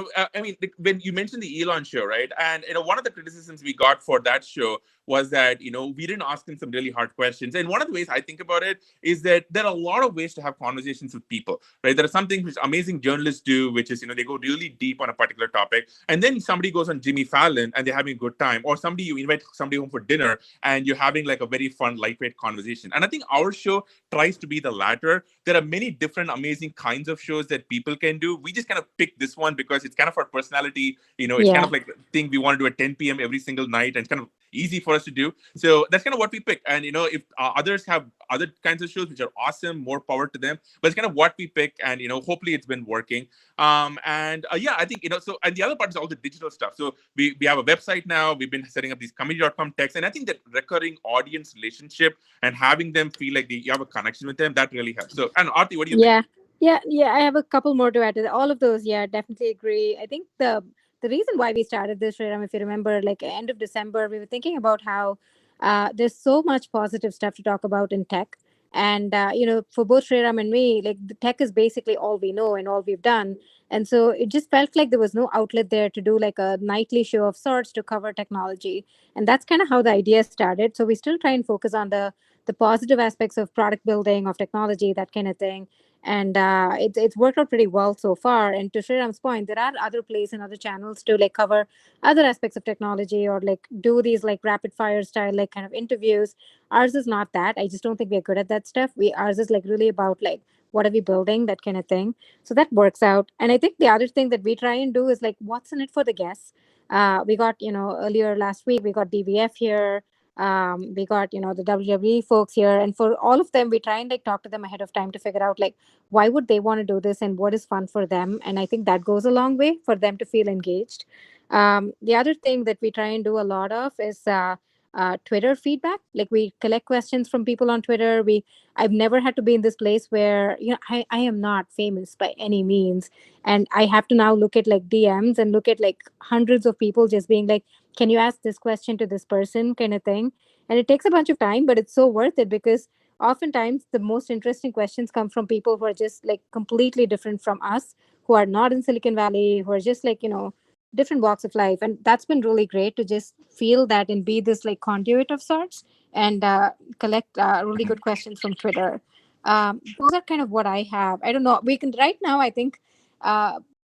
when you mentioned the Elon show, right? And one of the criticisms we got for that show was that we didn't ask him some really hard questions. And one of the ways I think about it is that there are a lot of ways to have conversations with people, right? There are some things which amazing journalists do, which is they go really deep on a particular topic, and then somebody goes on Jimmy Fallon and they're having a good time, or somebody family, you invite somebody home for dinner, and you're having like a very fun, lightweight conversation. And I think our show tries to be the latter. There are many different amazing kinds of shows that people can do. We just kind of picked this one because it's kind of our personality. It's kind of like the thing we want to do at 10 p.m. every single night, and it's kind of easy for us to do. So that's kind of what we pick. And if others have other kinds of shows which are awesome, more power to them. But it's kind of what we pick, and hopefully it's been working. I think so. And the other part is all the digital stuff. So we have a website now. We've been setting up these community.com texts, and I think that recurring audience relationship and having them feel like you have a connection with them, that really helps. So, and Aarthi, what do you think? Yeah. I have a couple more to add to that. All of those. Yeah, definitely agree. I think the reason why we started this, Sriram, if you remember, like end of December, we were thinking about how there's so much positive stuff to talk about in tech. And, for both Sriram and me, like the tech is basically all we know and all we've done. And so it just felt like there was no outlet there to do like a nightly show of sorts to cover technology. And that's kind of how the idea started. So we still try and focus on the positive aspects of product building, of technology, that kind of thing. And it's worked out pretty well so far. And to Sriram's point, there are other places and other channels to like cover other aspects of technology or like do these like rapid fire style like kind of interviews. Ours is not that. I just don't think we're good at that stuff. Ours is like really about like what are we building, that kind of thing. So that works out. And I think the other thing that we try and do is like what's in it for the guests. We got earlier last week we got DVF here. We got the WWE folks here, and for all of them we try and like talk to them ahead of time to figure out like why would they want to do this and what is fun for them. And I think that goes a long way for them to feel engaged. The other thing that we try and do a lot of is Twitter feedback. Like we collect questions from people on Twitter. I've never had to be in this place where I am not famous by any means, and I have to now look at like DMs and look at like hundreds of people just being like, can you ask this question to this person, kind of thing. And it takes a bunch of time, but it's so worth it because oftentimes the most interesting questions come from people who are just like completely different from us, who are not in Silicon Valley, who are just like different walks of life. And that's been really great to just feel that and be this like conduit of sorts and collect really good questions from Twitter. Those are kind of what I have. I don't know, we can right now, I think,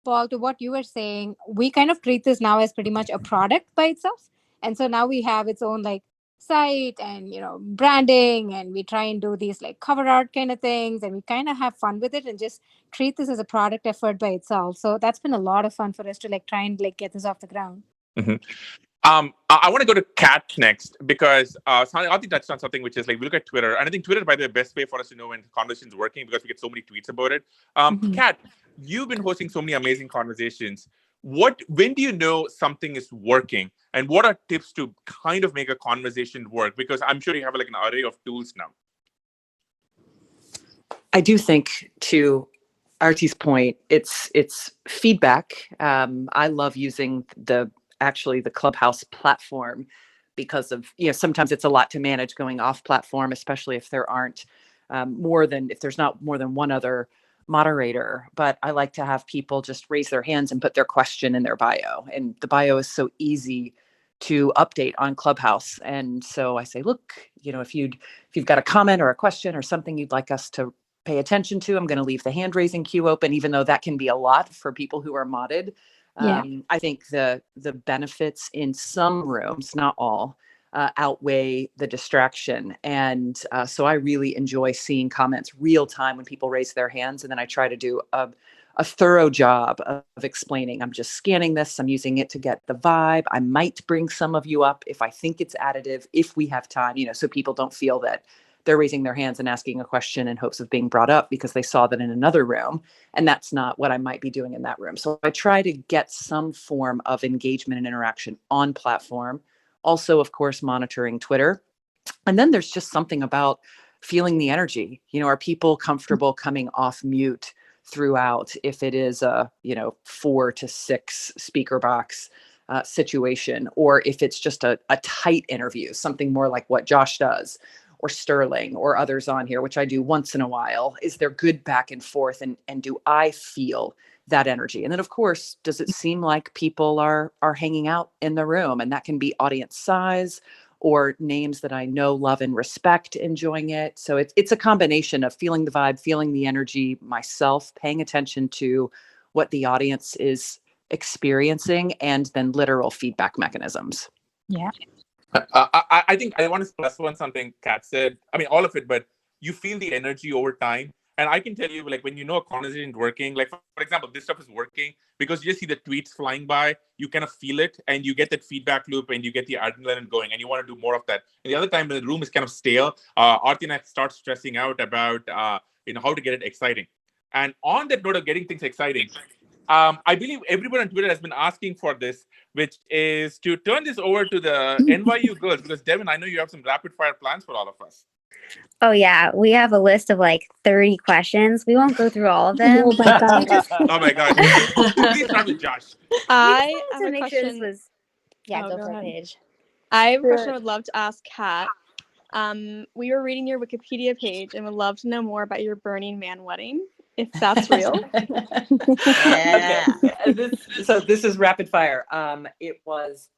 Paul, to what you were saying, we kind of treat this now as pretty much a product by itself. And so now we have its own like site and branding, and we try and do these like cover art kind of things, and we kind of have fun with it and just treat this as a product effort by itself. So that's been a lot of fun for us to like try and like get this off the ground. Mm-hmm. I want to go to Kat next because Aarthi touched on something which is like we look at Twitter, and I think Twitter is by the best way for us to know when the conversation is working because we get so many tweets about it. Kat, you've been hosting so many amazing conversations. When do you know something is working, and what are tips to kind of make a conversation work? Because I'm sure you have like an array of tools now. I do think, to Aarti's point, it's feedback. I love using the Clubhouse platform because of sometimes it's a lot to manage going off platform, especially if there aren't if there's not more than one other moderator. But I like to have people just raise their hands and put their question in their bio, and the bio is so easy to update on Clubhouse. And so I say, look, if you've got a comment or a question or something you'd like us to pay attention to, I'm going to leave the hand raising queue open, even though that can be a lot for people who are modded. I think the benefits in some rooms, not all, outweigh the distraction. And so I really enjoy seeing comments real time when people raise their hands. And then I try to do a thorough job of explaining, I'm just scanning this, I'm using it to get the vibe. I might bring some of you up if I think it's additive, if we have time, so people don't feel that they're raising their hands and asking a question in hopes of being brought up because they saw that in another room, and that's not what I might be doing in that room. So I try to get some form of engagement and interaction on platform. Also, of course, monitoring Twitter. And then there's just something about feeling the energy. Are people comfortable coming off mute throughout if it is a 4 to 6 speaker box situation, or if it's just a tight interview, something more like what Josh does, or Sterling, or others on here, which I do once in a while. Is there good back and forth, and do I feel that energy? And then, of course, does it seem like people are hanging out in the room? And that can be audience size or names that I know, love, and respect enjoying it. So it's a combination of feeling the vibe, feeling the energy myself, paying attention to what the audience is experiencing, and then literal feedback mechanisms. Yeah. I think I want to plus one something Kat said. I mean, all of it, but you feel the energy over time. And I can tell you, like, when you know a conversation is working, like, for example, this stuff is working because you just see the tweets flying by, you kind of feel it, and you get that feedback loop, and you get the adrenaline going, and you want to do more of that. And the other time, when the room is kind of stale, Aarthi and I start stressing out about, how to get it exciting. And on that note of getting things exciting, I believe everyone on Twitter has been asking for this, which is to turn this over to the NYU girls, because Devin, I know you have some rapid fire plans for all of us. Oh yeah, we have a list of like 30 questions. We won't go through all of them. Oh my God. Oh my gosh. Please start with Josh. I have to a make sure question. this was Oh, go go for it, ahead. Paige. I have a question I would love to ask Kat. We were reading your Wikipedia page and would love to know more about your Burning Man wedding, if that's real. Okay. This is rapid fire. It was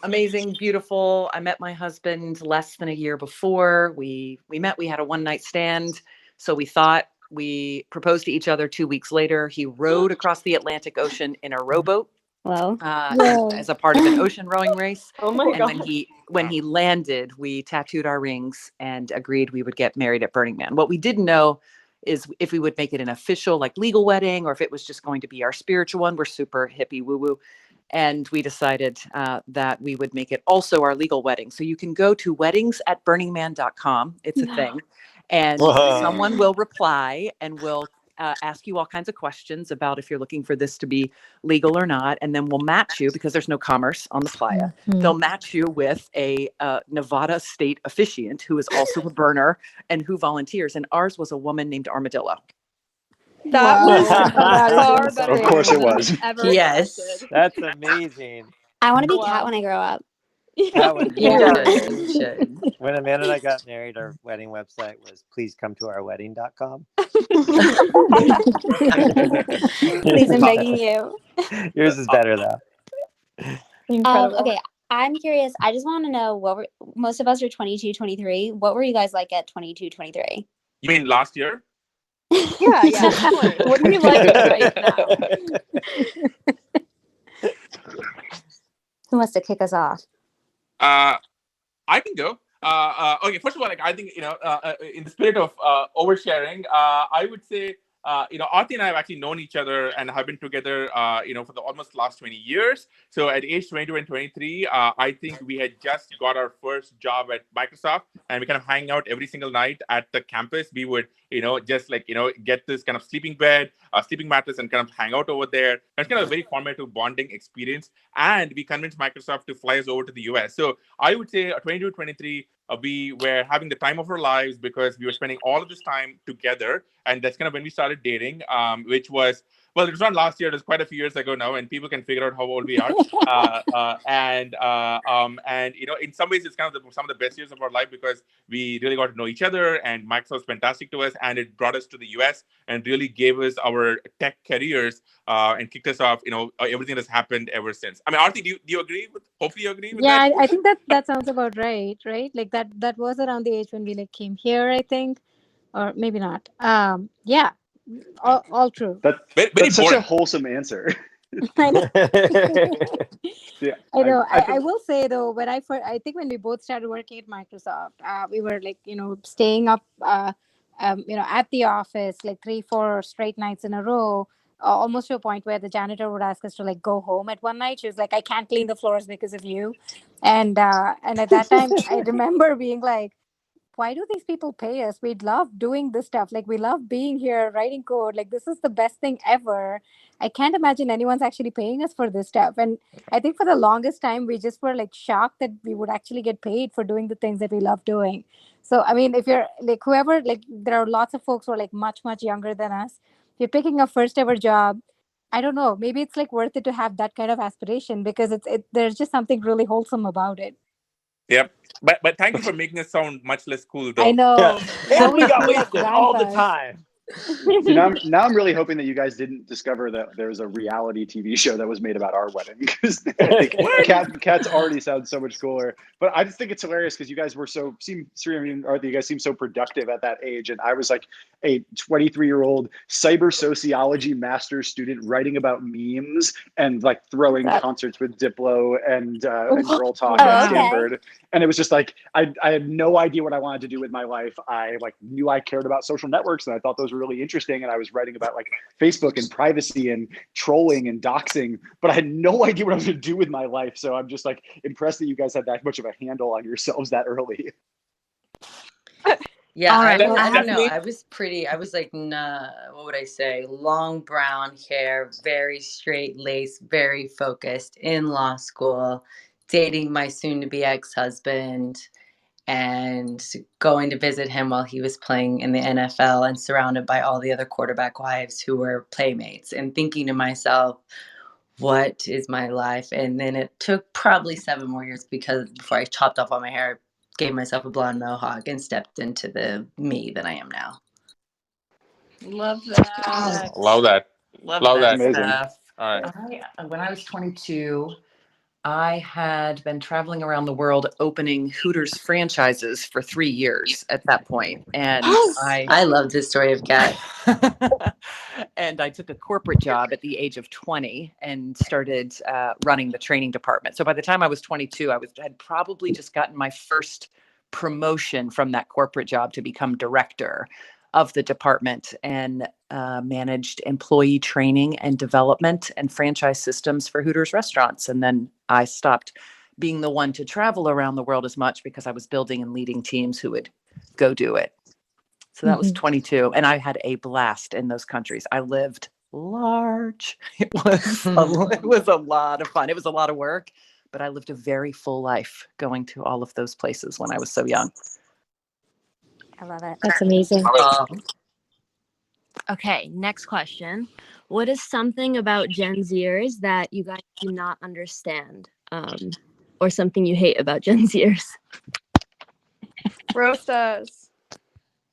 amazing, beautiful. I met my husband less than a year before. We met, we had a one-night stand. So we proposed to each other 2 weeks later. He rowed across the Atlantic Ocean in a rowboat. Well, as a part of an ocean rowing race. Oh my God. When he landed, we tattooed our rings and agreed we would get married at Burning Man. What we didn't know is if we would make it an official, like, legal wedding, or if it was just going to be our spiritual one. We're super hippie woo-woo. And we decided that we would make it also our legal wedding. So you can go to weddings@burningman.com. It's a thing. And someone will reply and will ask you all kinds of questions about if you're looking for this to be legal or not. And then we'll match you, because there's no commerce on the playa. They'll match you with a Nevada state officiant who is also a burner and who volunteers. And ours was a woman named Armadillo. That was far better. Of course it was. Ever Yes. expected. That's amazing. I want to be Wow. Kat when I grow up. That would be You great. should. When Amanda and I got married, our wedding website was pleasecometoourwedding.com. Please, I'm begging you. Yours is better though. Incredible. Okay, I'm curious. I just want to know most of us are 22, 23. What were you guys like at 22, 23? You mean last year? Yeah, of course. What do you like right now? Who wants to kick us off? I can go. Okay, first of all, like, I think, in the spirit of oversharing, I would say, Aarthi and I have actually known each other and have been together, for the almost last 20 years. So at age 22 and 23, I think we had just got our first job at Microsoft, and we kind of hang out every single night at the campus. We would, just like, get this kind of sleeping bed, sleeping mattress, and kind of hang out over there. It's kind of a very formative bonding experience. And we convinced Microsoft to fly us over to the US. So I would say 22, 23, we were having the time of our lives because we were spending all of this time together. And that's kind of when we started dating, which was, well, it was not last year. It was quite a few years ago now, and people can figure out how old we are. And in some ways, it's kind of some of the best years of our life because we really got to know each other, and Microsoft was fantastic to us, and it brought us to the US and really gave us our tech careers and kicked us off. Everything that's happened ever since. I mean, Aarthi, do you agree with? Hopefully, you agree with that. Yeah, I think that sounds about right. Like that was around the age when we came here, I think, or maybe not. Yeah, all true. That's such a wholesome answer. I know. Yeah, I know. I will say though, I think when we both started working at Microsoft, we were staying up, at the office like 3-4 straight nights in a row, almost to a point where the janitor would ask us to go home at one night. She was like, "I can't clean the floors because of you," and at that time, I remember being like, why do these people pay us? We love doing this stuff. Like, we love being here, writing code. Like, this is the best thing ever. I can't imagine anyone's actually paying us for this stuff. And I think for the longest time, we just were shocked that we would actually get paid for doing the things that we love doing. So, I mean, if you're whoever, there are lots of folks who are much, much younger than us. If you're picking a first ever job, I don't know, maybe it's worth it to have that kind of aspiration because there's just something really wholesome about it. Yep. But thank you for making us sound much less cool, though. I know. Yeah. And we got wasted all the time. See, now I'm really hoping that you guys didn't discover that there was a reality TV show that was made about our wedding, because I think Kat's already sounds so much cooler. But I just think it's hilarious because you guys were Sriram and Aarthi, you guys seem so productive at that age, and I was like a 23-year-old cyber sociology master's student writing about memes and like throwing concerts with Diplo and Girl Talk at Stanford. And it was just like I had no idea what I wanted to do with my life. I like knew I cared about social networks and I thought those were really interesting. And I was writing about like Facebook and privacy and trolling and doxing, but I had no idea what I was going to do with my life. So I'm just like impressed that you guys had that much of a handle on yourselves that early. Yeah, right. I don't know. I was like, nah, what would I say? Long brown hair, very straight lace, very focused, in law school, dating my soon-to-be ex-husband, and going to visit him while he was playing in the NFL and surrounded by all the other quarterback wives who were playmates, and thinking to myself, what is my life? And then it took probably 7 more years before I chopped off all my hair, gave myself a blonde mohawk, and stepped into the me that I am now. Love that. Love that. Love that, Amazing. Steph. All right. When I was 22, I had been traveling around the world opening Hooters franchises for 3 years at that point. And I love this story of Kat. and I took a corporate job at the age of 20 and started running the training department. So by the time I was 22, I had probably just gotten my first promotion from that corporate job to become director of the department, and managed employee training and development and franchise systems for Hooters restaurants. And then I stopped being the one to travel around the world as much because I was building and leading teams who would go do it. So that was 22. And I had a blast in those countries. I lived large. It was a lot of fun. It was a lot of work, but I lived a very full life going to all of those places when I was so young. I love it. That's amazing. Okay, next question. What is something about Gen Zers that you guys do not understand, or something you hate about Gen Zers? Roast us.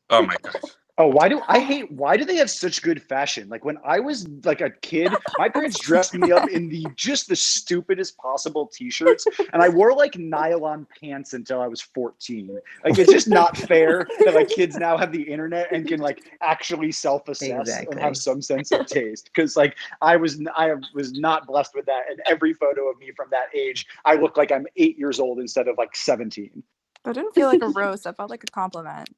Oh my gosh. Oh, why do they have such good fashion? Like when I was like a kid, my parents dressed me up in the stupidest possible t-shirts, and I wore like nylon pants until I was 14. Like it's just not fair that like kids now have the internet and can like actually self-assess and have some sense of taste. Because like I was not blessed with that, and every photo of me from that age, I look like I'm 8 years old instead of like 17. That didn't feel like a roast. That felt like a compliment.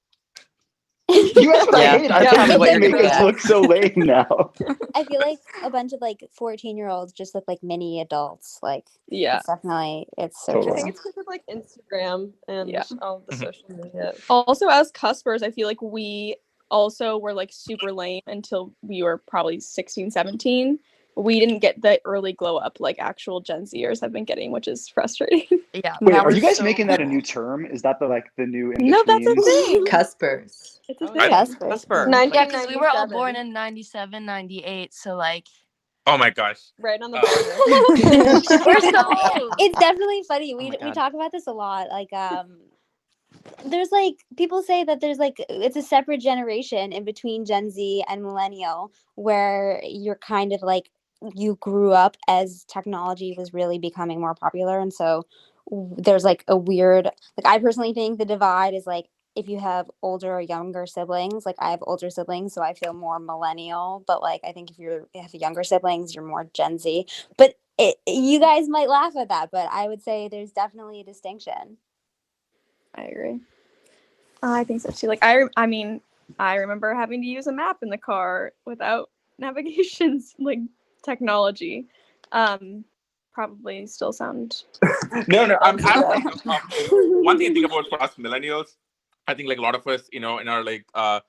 You asked what I hate. I thought you make us look so lame now. I feel like a bunch of like 14-year-olds just look like mini adults. Like, yeah, it's definitely, it's so I think it's because of like Instagram and all the social media. Also, as cuspers, I feel like we also were like super lame until we were probably 16, 17. We didn't get the early glow up like actual Gen Zers have been getting, which is frustrating. Yeah. Wait, are you guys making that a new term? Is that the new in-between? No, that's a thing. Cuspers. It's a thing. Cusper. Yeah, because we were all born in 97, 98, so like. Oh my gosh. Right on the border. We're so old. It's definitely funny. We talk about this a lot. Like, there's like people say that there's like it's a separate generation in between Gen Z and millennial, where you're kind of like you grew up as technology was really becoming more popular, and so there's like a weird, like I personally think the divide is like if you have older or younger siblings. Like I have older siblings, so I feel more millennial, but like I think if you have younger siblings, you're more Gen Z. But you guys might laugh at that, but I would say there's definitely a distinction. I agree. I think so too. Like I mean, I remember having to use a map in the car without navigations, like technology. Probably still sound. No. One thing I think about for us millennials, I think like a lot of us, in our like, well,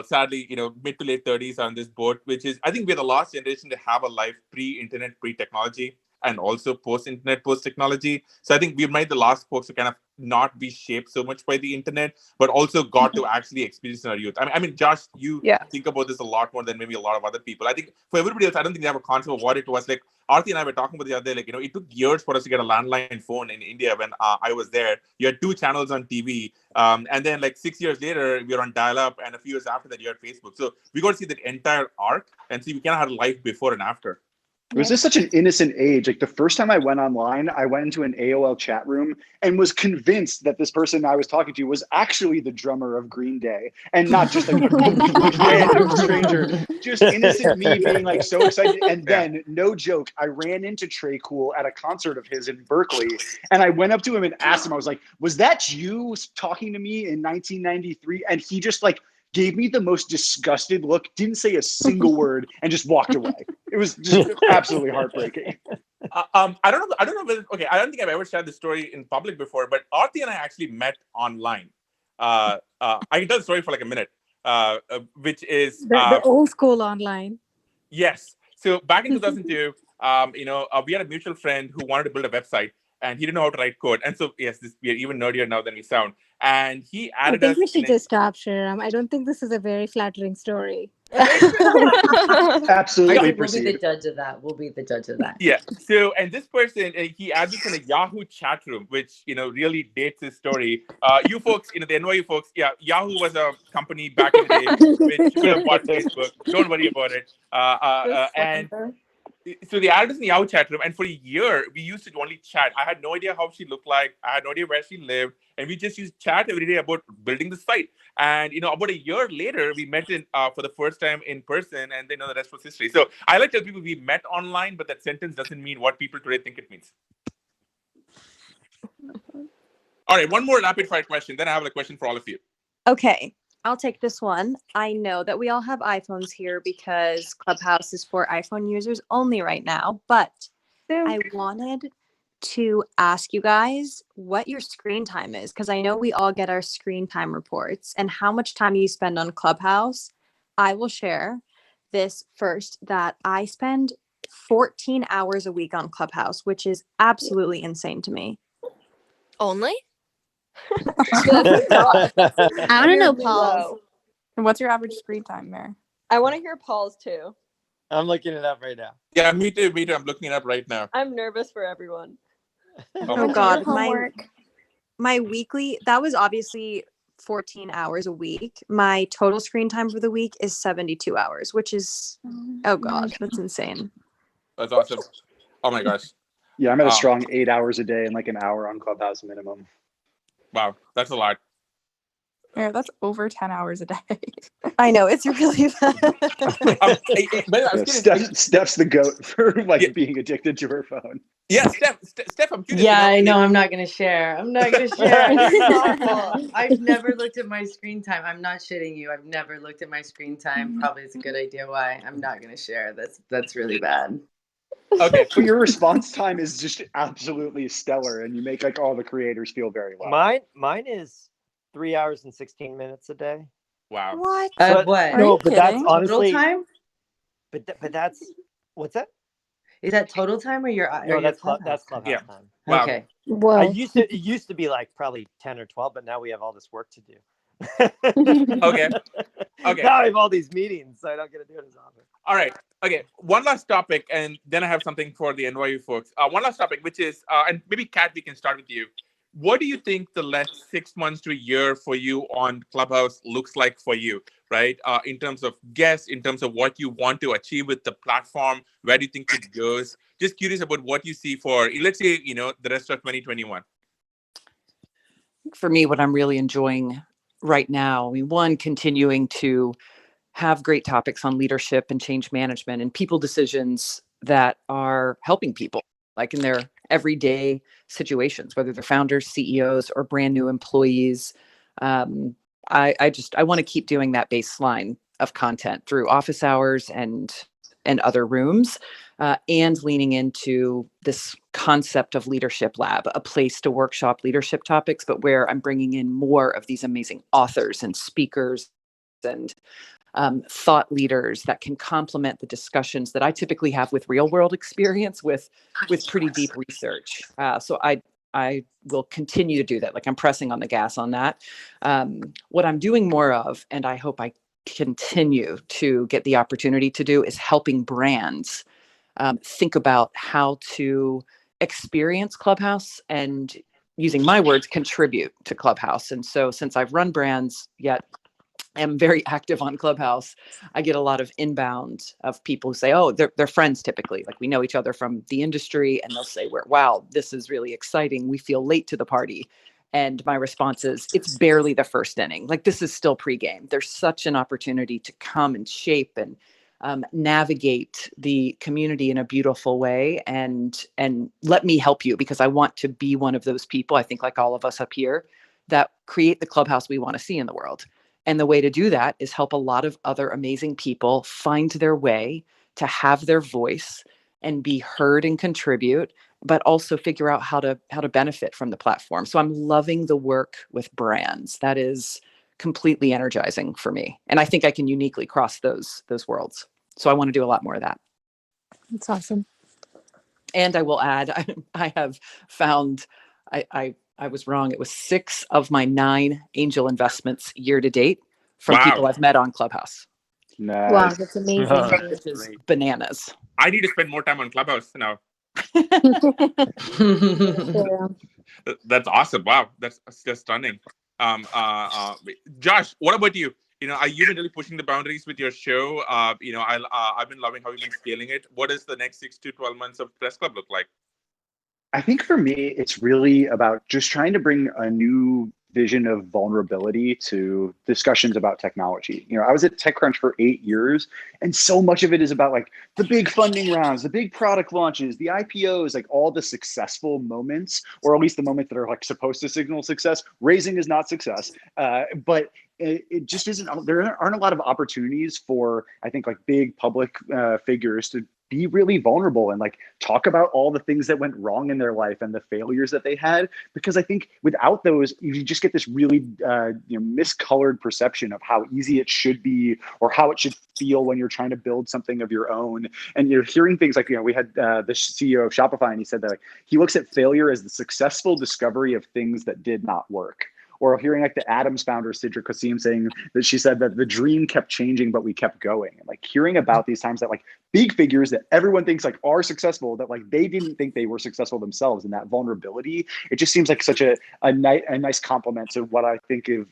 sadly, mid to late 30s are on this boat, which is I think we're the last generation to have a life pre-internet, pre-technology, and also post-internet, post-technology. So I think we might the last folks to kind of not be shaped so much by the internet, but also got to actually experience in our youth. I mean, Josh, you think about this a lot more than maybe a lot of other people. I think for everybody else, I don't think they have a concept of what it was. Like Aarthi and I were talking about the other day, like, you know, it took years for us to get a landline phone in India when I was there. You had 2 channels on TV. And then like 6 years later, we were on dial-up, and a few years after that, you had Facebook. So we got to see that entire arc and see we kind of had life before and after. It was just such an innocent age. Like the first time I went online, I went into an AOL chat room and was convinced that this person I was talking to was actually the drummer of Green Day and not just like a complete random stranger. Just innocent me being like so excited. And then, no joke, I ran into Trey Cool at a concert of his in Berkeley. And I went up to him and asked him, I was like, was that you talking to me in 1993? And he just like gave me the most disgusted look, didn't say a single word, and just walked away. It was just absolutely heartbreaking. I don't know whether, okay, I don't think I've ever shared this story in public before, but Aarthi and I actually met online. I can tell the story for like a minute, which is the old school online. Yes. So back in 2002, we had a mutual friend who wanted to build a website, and he didn't know how to write code. And so, yes, we are even nerdier now than we sound. And he added us. I think we should just stop, Sriram. I don't think this is a very flattering story. Absolutely. We'll be the judge of that. Yeah. So, and this person, he added us in a Yahoo chat room, which, really dates his story. You folks, the NYU folks, Yahoo was a company back in the day which could have bought Facebook. Don't worry about it. And so they added us in the Yahoo chat room, and for a year we used to only chat. I had no idea how she looked like. I had no idea where she lived, and we just used to chat every day about building the site. And about a year later, we met for the first time in person, and the rest was history. So I like to tell people we met online, but that sentence doesn't mean what people today think it means. All right, one more rapid fire question. Then I have a question for all of you. Okay. I'll take this one. I know that we all have iPhones here because Clubhouse is for iPhone users only right now, but I wanted to ask you guys what your screen time is, because I know we all get our screen time reports and how much time you spend on Clubhouse. I will share this first, that I spend 14 hours a week on Clubhouse, which is absolutely insane to me. Only? I want to know Paul's. And what's your average screen time, Mare? I want to hear Paul's too. I'm looking it up right now. Yeah, me too. I'm looking it up right now. I'm nervous for everyone. Oh God, my weekly, that was obviously 14 hours a week. My total screen time for the week is 72 hours, which is, oh God, that's insane. That's awesome. Oh my gosh. Yeah, I'm at a strong 8 hours a day and like an hour on Clubhouse minimum. Wow, that's a lot. Yeah, that's over 10 hours a day. I know, it's really bad. Steph's the goat for being addicted to her phone. Yeah, Steph, I'm curious. Yeah, I know. I'm not going to share. I've never looked at my screen time. I'm not shitting you. I've never looked at my screen time. Probably it's a good idea why. I'm not going to share. That's really bad. Okay. But your response time is just absolutely stellar, and you make all the creators feel very well. Mine is 3 hours and 16 minutes a day. Wow. What? What? No, but that's honestly total time. But that's what's that? Is that total time or your? No, that's Clubhouse time. Wow. Okay. Well, it used to be like probably 10 or 12, but now we have all this work to do. Okay. Now I have all these meetings, so I don't get to do it as often. All right. Okay. One last topic, and then I have something for the NYU folks. One last topic, which is, and maybe Kat, we can start with you. What do you think the last 6 months to a year for you on Clubhouse looks like for you, right? In terms of guests, in terms of what you want to achieve with the platform, where do you think it goes? Just curious about what you see for, let's say, the rest of 2021. For me, what I'm really enjoying right now, one, continuing to have great topics on leadership and change management and people decisions that are helping people, like in their everyday situations, whether they're founders, CEOs, or brand new employees. I want to keep doing that baseline of content through office hours and other rooms, and leaning into this concept of Leadership Lab, a place to workshop leadership topics, but where I'm bringing in more of these amazing authors and speakers and thought leaders that can complement the discussions that I typically have with real world experience with pretty deep research. So I will continue to do that. Like I'm pressing on the gas on that. What I'm doing more of, and I hope I continue to get the opportunity to do, is helping brands think about how to experience Clubhouse and, using my words, contribute to Clubhouse. And so since I've run brands yet am very active on Clubhouse, I get a lot of inbound of people who say, oh, they're friends typically. Like we know each other from the industry, and they'll say, wow, this is really exciting. We feel late to the party. And my response is, it's barely the first inning. Like this is still pregame. There's such an opportunity to come and shape and navigate the community in a beautiful way, and let me help you, because I want to be one of those people, I think like all of us up here, that create the Clubhouse we want to see in the world. And the way to do that is help a lot of other amazing people find their way to have their voice and be heard and contribute, but also figure out how to benefit from the platform. So I'm loving the work with brands. That is completely energizing for me. And I think I can uniquely cross those worlds. So I want to do a lot more of that. That's awesome. And I will add, I have found, I was wrong. It was 6 of my 9 angel investments year to date from people I've met on Clubhouse. Nice. Wow, that's amazing. Which is bananas. I need to spend more time on Clubhouse now. That's awesome. Wow, that's just stunning. Josh, what about you? Are you been really pushing the boundaries with your show? I've been loving how you've been scaling it. What does the next 6 to 12 months of Press Club look like? I think for me, it's really about just trying to bring a new vision of vulnerability to discussions about technology. I was at TechCrunch for 8 years, and so much of it is about like the big funding rounds, the big product launches, the IPOs, like all the successful moments, or at least the moments that are like supposed to signal success. Raising is not success, but it just isn't. There aren't a lot of opportunities for, I think, like big public figures to be really vulnerable and like talk about all the things that went wrong in their life and the failures that they had. Because I think without those, you just get this really miscolored perception of how easy it should be or how it should feel when you're trying to build something of your own. And you're hearing things like, we had the CEO of Shopify, and he said that he looks at failure as the successful discovery of things that did not work. Or hearing like the Adams founder, Sidra Qasim, saying that she said that the dream kept changing, but we kept going. And like hearing about these times that like big figures that everyone thinks like are successful, that like they didn't think they were successful themselves, and that vulnerability, it just seems like such a nice compliment to what I think of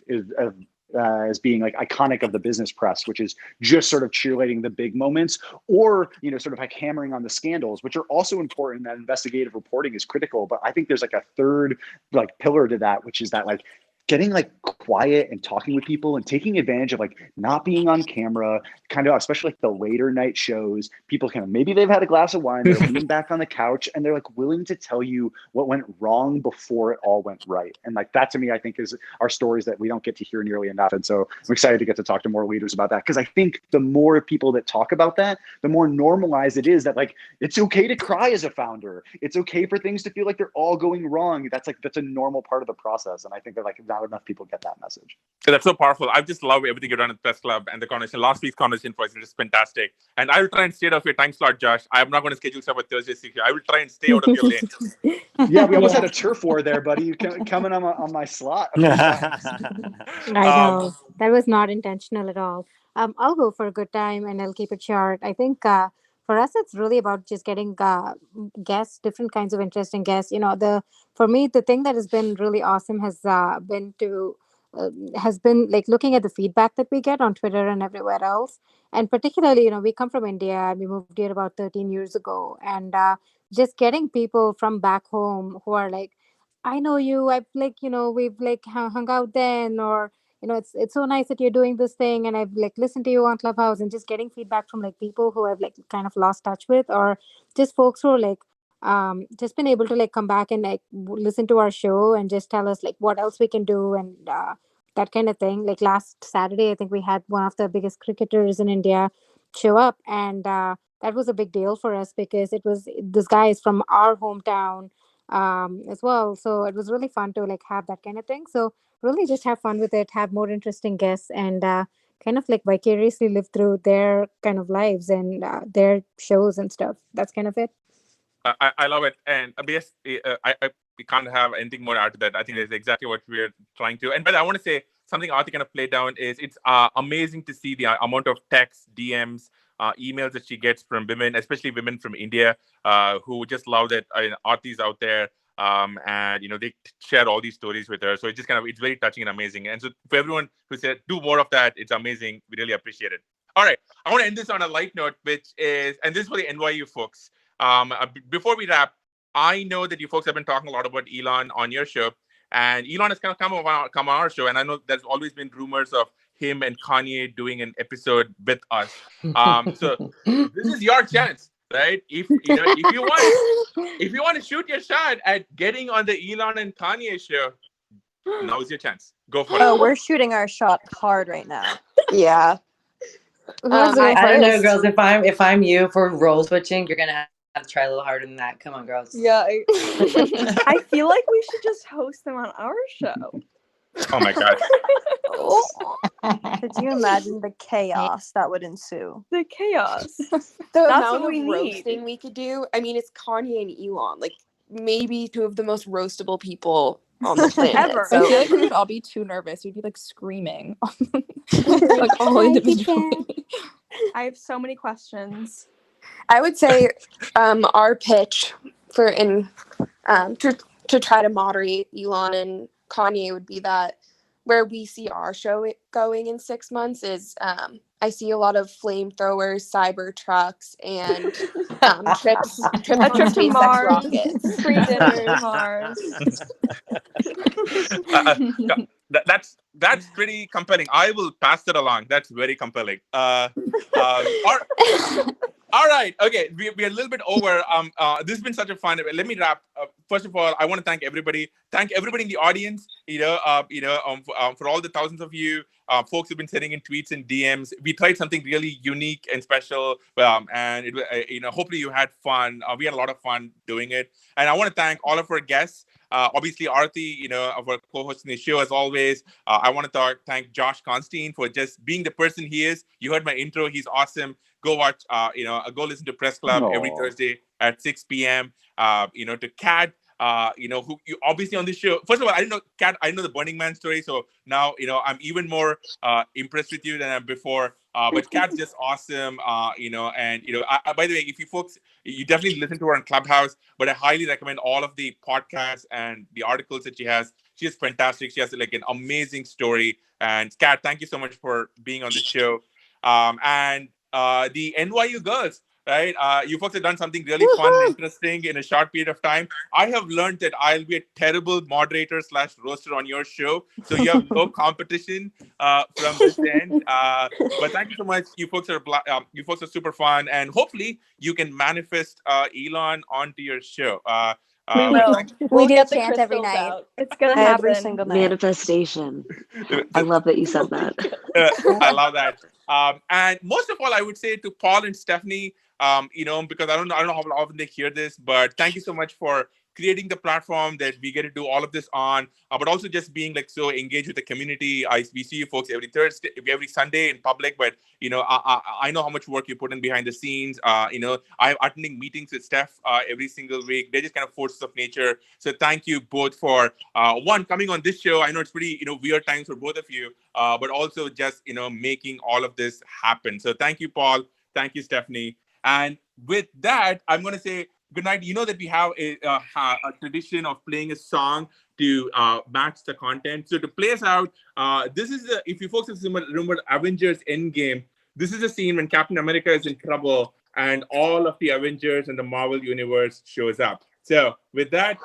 as being like iconic of the business press, which is just sort of cheerleading the big moments, or sort of like hammering on the scandals, which are also important. That investigative reporting is critical, but I think there's like a third like pillar to that, which is that like getting like quiet and talking with people and taking advantage of like not being on camera, kind of, especially like the later night shows. People kind of, maybe they've had a glass of wine, they're leaning back on the couch, and they're like willing to tell you what went wrong before it all went right. And like that to me, I think is our stories that we don't get to hear nearly enough. And so I'm excited to get to talk to more leaders about that, because I think the more people that talk about that, the more normalized it is that like it's okay to cry as a founder. It's okay for things to feel like they're all going wrong. That's a normal part of the process. And I think that like not enough people get that message. That's so powerful. I just love everything you've done at Press Club, and the conversation. Last week's conversation was just fantastic. And I will try and stay out of your time slot, Josh. I'm not going to schedule stuff at Thursday 6. I will try and stay out of your lane. Yeah, we almost had a turf war there, buddy. You coming on my slot. I know that was not intentional at all. I'll go for a good time, and I'll keep it short. I think for us, it's really about just getting guests, different kinds of interesting guests. For me, the thing that has been really awesome has been like looking at the feedback that we get on Twitter and everywhere else. And particularly, we come from India, and we moved here about 13 years ago. And just getting people from back home who are like, I know you, I've like, we've like hung out then, or, it's so nice that you're doing this thing. And I've like listened to you on Clubhouse, and just getting feedback from like people who I've like kind of lost touch with, or just folks who are like, just been able to like come back and like listen to our show and just tell us like what else we can do, and that kind of thing. Like last Saturday, I think we had one of the biggest cricketers in India show up, and that was a big deal for us, because this guy is from our hometown as well. So it was really fun to like have that kind of thing. So really just have fun with it, have more interesting guests, and kind of like vicariously live through their kind of lives and their shows and stuff. That's kind of it. I love it. And we can't have anything more out of that. I think that's exactly what we're trying to. And but I want to say something Aarthi kind of played down is it's amazing to see the amount of texts, DMs, emails that she gets from women, especially women from India, who just love that Aarthi's out there. And they share all these stories with her. So it's very touching and amazing. And so for everyone who said do more of that, it's amazing. We really appreciate it. All right, I want to end this on a light note, which is, and this is for the NYU folks. Before we wrap, I know that you folks have been talking a lot about Elon on your show, and Elon has kind of come on our show, and I know there's always been rumors of him and Kanye doing an episode with us. So this is your chance, right? If you want to shoot your shot at getting on the Elon and Kanye show, now's your chance. Go for it. Oh, we're shooting our shot hard right now. Yeah. I don't know, girls. If I'm you for role switching, you're gonna have to try a little harder than that. Come on, girls. Yeah. I feel like we should just host them on our show. Oh my god. Could you imagine the chaos that would ensue? The chaos. The amount of roasting we could do. I mean, it's Kanye and Elon, like maybe two of the most roastable people on the planet. Ever. So. I feel like we would all be too nervous. We'd be like screaming, like all individually. I have so many questions. I would say our pitch to try to moderate Elon and Kanye would be that where we see our show going in 6 months is I see a lot of flamethrowers, cyber trucks, and trips on SpaceX rockets. Free dinner to Mars. That's pretty compelling. I will pass it along. That's very compelling. All right. Okay. We're a little bit over. This has been such a fun. Let me wrap. First of all, I want to thank everybody. Thank everybody in the audience. For all the thousands of you folks who've been sending in tweets and DMs. We tried something really unique and special. And it, hopefully you had fun. We had a lot of fun doing it. And I want to thank all of our guests. Obviously, Aarthi, for co-hosting the show as always. I want to thank Josh Constine for just being the person he is. You heard my intro. He's awesome. Go watch, go listen to Press Club every Thursday at 6 p.m. To Kat, who you obviously on this show. First of all, I didn't know Kat. I know the Burning Man story, so now I'm even more impressed with you than I'm before. But Kat's just awesome, by the way, if you folks, you definitely listen to her on Clubhouse, but I highly recommend all of the podcasts and the articles that she has. She is fantastic. She has like an amazing story. And Kat, thank you so much for being on the show. And the NYU Girls, right? You folks have done something really fun and interesting in a short period of time. I have learned that I'll be a terrible moderator / roaster on your show. So you have no competition from this end. But thank you so much. You folks are super fun. And hopefully you can manifest Elon onto your show. We will. We do get the chant every crystals night. out. It's gonna happen every single night. Manifestation. I love that you said that. I love that. And most of all, I would say to Paul and Stephanie, because I don't know how often they hear this, but thank you so much for creating the platform that we get to do all of this on, but also just being like so engaged with the community. We see you folks every Sunday in public, but I know how much work you put in behind the scenes. I'm attending meetings with Steph every single week. They're just kind of forces of nature. So thank you both for coming on this show. I know it's pretty weird times for both of you, but also just making all of this happen. So thank you, Paul. Thank you, Stephanie. And with that, I'm going to say good night. You know that we have a tradition of playing a song to match the content. So to play us out, this is if you folks have remembered Avengers Endgame, this is a scene when Captain America is in trouble and all of the Avengers and the Marvel Universe shows up. So with that,